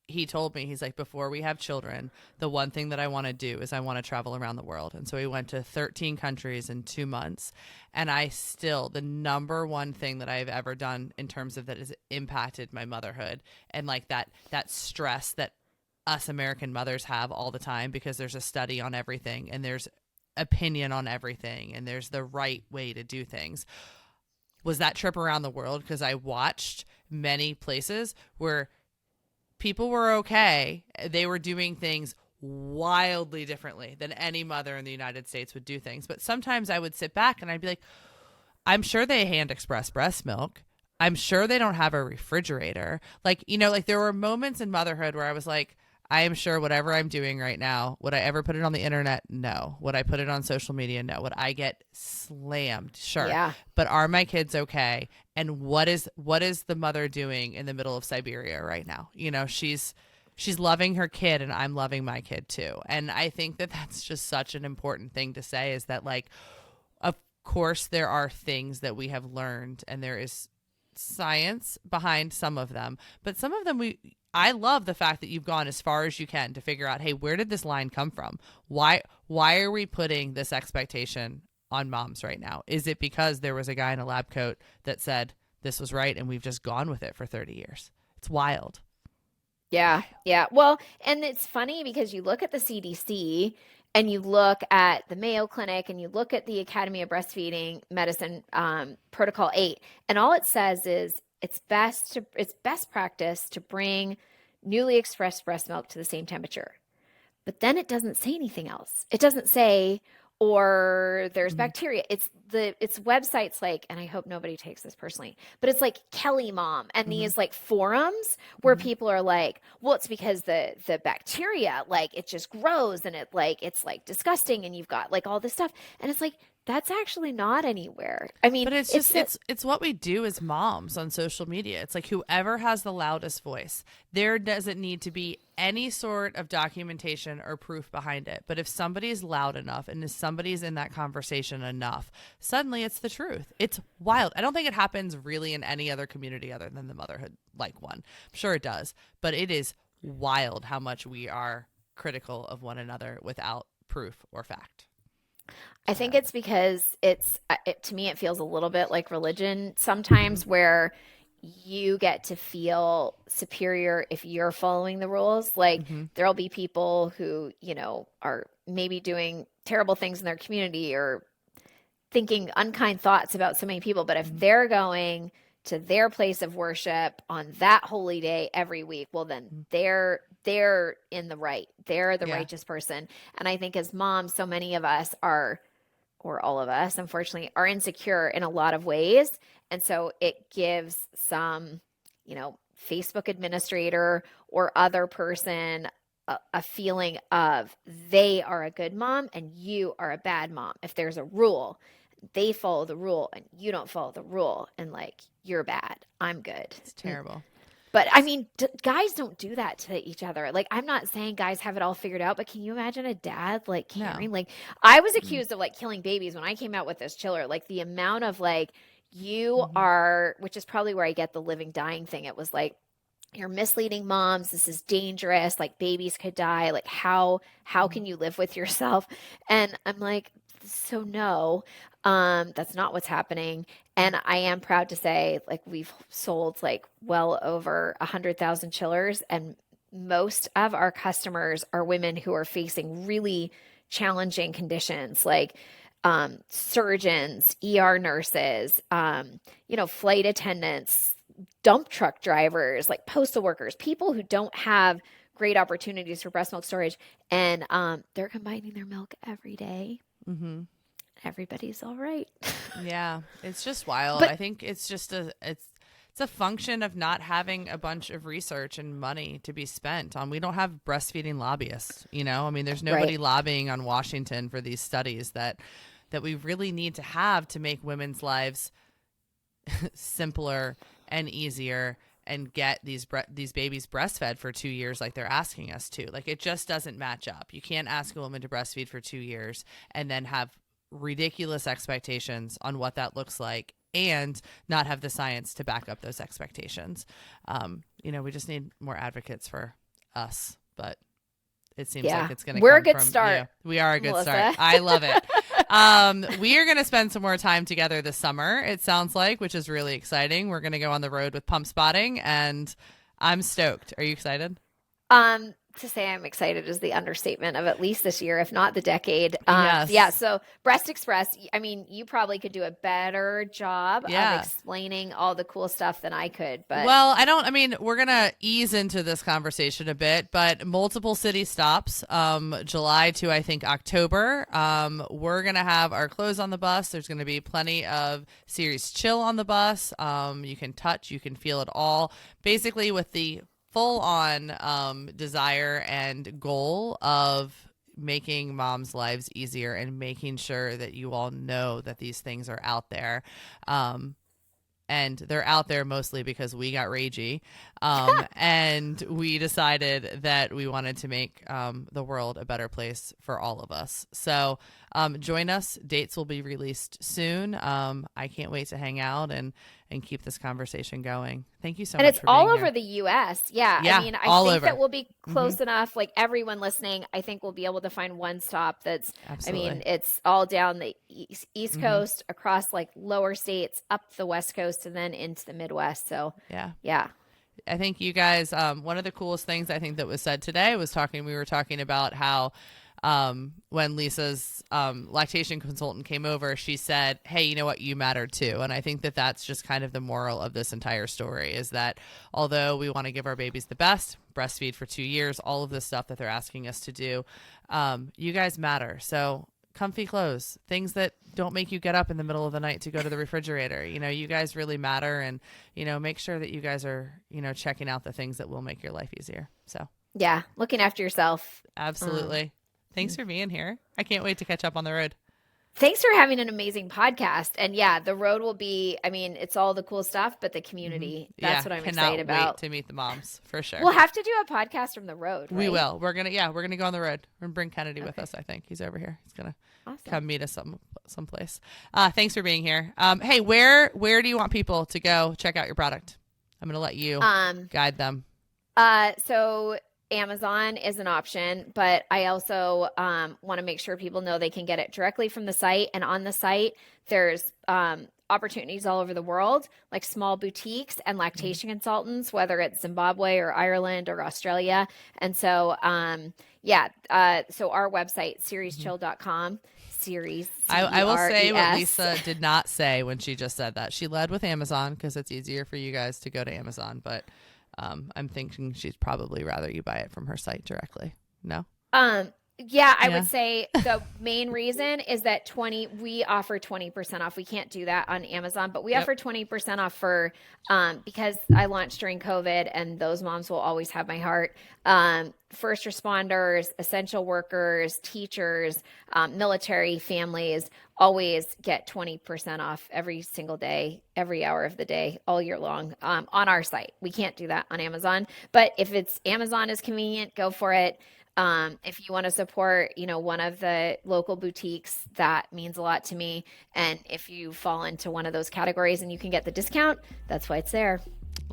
he told me, he's like, before we have children, the one thing that I want to do is I want to travel around the world. And so we went to 13 countries in 2 months. And the number one thing that I've ever done in terms of that has impacted my motherhood and like that stress that us American mothers have all the time, because there's a study on everything and there's opinion on everything and there's the right way to do things, was that trip around the world. Because I watched many places where people were okay. They were doing things wildly differently than any mother in the United States would do things. But sometimes I would sit back and I'd be like, I'm sure they hand express breast milk. I'm sure they don't have a refrigerator. Like, you know, like there were moments in motherhood where I was like, I am sure whatever I'm doing right now, would I ever put it on the internet? No. Would I put it on social media? No. Would I get slammed? Sure.
Yeah.
But are my kids okay? And what is the mother doing in the middle of Siberia right now? You know, she's loving her kid and I'm loving my kid too. And I think that that's just such an important thing to say, is that like, of course there are things that we have learned and there is science behind some of them, but some of them I love the fact that you've gone as far as you can to figure out, hey, where did this line come from? Why are we putting this expectation on moms right now? Is it because there was a guy in a lab coat that said this was right and we've just gone with it for 30 years? It's wild.
Yeah. Yeah. Well, and it's funny because you look at the CDC and you look at the Mayo Clinic and you look at the Academy of Breastfeeding Medicine Protocol 8, and all it says is it's best practice to bring newly expressed breast milk to the same temperature. But then it doesn't say anything else. It doesn't say, or there's bacteria. It's websites like, and I hope nobody takes this personally, but it's like Kelly Mom and these like forums where people are like, well, it's because the bacteria, like it just grows and it's like disgusting and you've got like all this stuff. And it's like, that's actually not anywhere. I mean,
but it's what we do as moms on social media. It's like whoever has the loudest voice. There doesn't need to be any sort of documentation or proof behind it. But if somebody's loud enough and if somebody's in that conversation enough, suddenly it's the truth. It's wild. I don't think it happens really in any other community other than the motherhood like one. I'm sure it does, but it is wild how much we are critical of one another without proof or fact.
I think it's because to me, it feels a little bit like religion sometimes where you get to feel superior if you're following the rules. Like there'll be people who, you know, are maybe doing terrible things in their community or thinking unkind thoughts about so many people. But if they're going to their place of worship on that holy day every week, well, then they're in the right. They're the righteous person. And I think as moms, so many of us are, or all of us, unfortunately, are insecure in a lot of ways. And so it gives some, you know, Facebook administrator or other person a feeling of they are a good mom and you are a bad mom. If there's a rule, they follow the rule and you don't follow the rule and like, you're bad, I'm good.
It's terrible.
But I mean, guys don't do that to each other. Like, I'm not saying guys have it all figured out, but can you imagine a dad like caring?
No.
Like, I was accused of like killing babies when I came out with this chiller. Like, the amount of like, you are, which is probably where I get the living dying thing. It was like, you're misleading moms. This is dangerous. Like, babies could die. Like, how can you live with yourself? And I'm like, so no, that's not what's happening. And I am proud to say, like, we've sold like well over 100,000 chillers, and most of our customers are women who are facing really challenging conditions, like surgeons, ER nurses, you know, flight attendants, dump truck drivers, like postal workers, people who don't have great opportunities for breast milk storage, and they're combining their milk every day. Everybody's all right.
Yeah, it's just wild.
But,
I think it's just it's a function of not having a bunch of research and money to be spent on. We don't have breastfeeding lobbyists, you know? I mean, there's nobody lobbying on Washington for these studies that we really need to have to make women's lives simpler and easier and get these babies breastfed for 2 years like they're asking us to. Like, it just doesn't match up. You can't ask a woman to breastfeed for 2 years and then have ridiculous expectations on what that looks like and not have the science to back up those expectations. You know, we just need more advocates for us, but it seems like it's going to
We're a good start.
Yeah, we are a good
Melissa.
start. I love it. We are going to spend some more time together this summer, it sounds like, which is really exciting. We're going to go on the road with pump spotting, and I'm stoked. Are you excited?
To say I'm excited is the understatement of at least this year, if not the decade.
Yes.
Yeah. So Breast Express, I mean, you probably could do a better job of explaining all the cool stuff than I could. But
we're going to ease into this conversation a bit, but multiple city stops, July to, I think, October. We're going to have our clothes on the bus. There's going to be plenty of Ceres Chill on the bus. You can touch, you can feel it all, basically with the full-on desire and goal of making moms' lives easier and making sure that you all know that these things are out there. And they're out there mostly because we got ragey. And we decided that we wanted to make the world a better place for all of us. So join us. Dates will be released soon. I can't wait to hang out and keep this conversation going. Thank you so much.
And it's
for being
all
here.
over the U.S. Yeah. I mean, I think that we'll be close enough. Like, everyone listening, I think we'll be able to find one stop that's,
Absolutely.
I mean, it's all down the East Coast, across like lower states, up the West Coast, and then into the Midwest. So yeah.
I think you guys, one of the coolest things I think that was said today was we were talking about how when Lisa's lactation consultant came over, she said, hey, you know what, you matter too. And I think that that's just kind of the moral of this entire story, is that although we want to give our babies the best, breastfeed for 2 years, all of this stuff that they're asking us to do. You guys matter. So comfy clothes, things that don't make you get up in the middle of the night to go to the refrigerator. You guys really matter. And, make sure that you guys are, checking out the things that will make your life easier. So
yeah, looking after yourself.
Absolutely. Thanks for being here. I can't wait to catch up on the road.
Thanks for having an amazing podcast. And yeah, the road will be, it's all the cool stuff, but the community, that's what I'm excited about.
Cannot wait to meet the moms, for sure.
We'll have to do a podcast from the road, right?
We will. We're going to go on the road. We're going to bring Kennedy with us, I think. He's over here. He's going to come meet us someplace. Thanks for being here. Hey, where do you want people to go check out your product? I'm going to let you guide them.
So Amazon is an option, but I also want to make sure people know they can get it directly from the site. And on the site, there's opportunities all over the world, like small boutiques and lactation consultants, whether it's Zimbabwe or Ireland or Australia. And so, so our website, cereschill.com. Ceres.
I will say what Lisa did not say when she just said that. She led with Amazon because it's easier for you guys to go to Amazon, but I'm thinking she'd probably rather you buy it from her site directly. No?
Yeah, I would say the main reason is that we offer 20% off. We can't do that on Amazon, but we offer 20% off for because I launched during COVID, and those moms will always have my heart. First responders, essential workers, teachers, military families always get 20% off every single day, every hour of the day, all year long on our site. We can't do that on Amazon, but if Amazon is convenient, go for it. If you want to support, one of the local boutiques, that means a lot to me. And if you fall into one of those categories and you can get the discount, that's why it's there.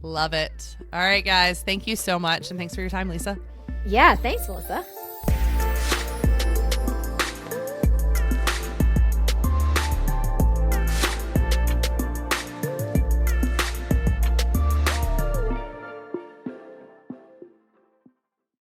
Love it. All right, guys. Thank you so much. And thanks for your time, Lisa.
Yeah. Thanks, Melissa.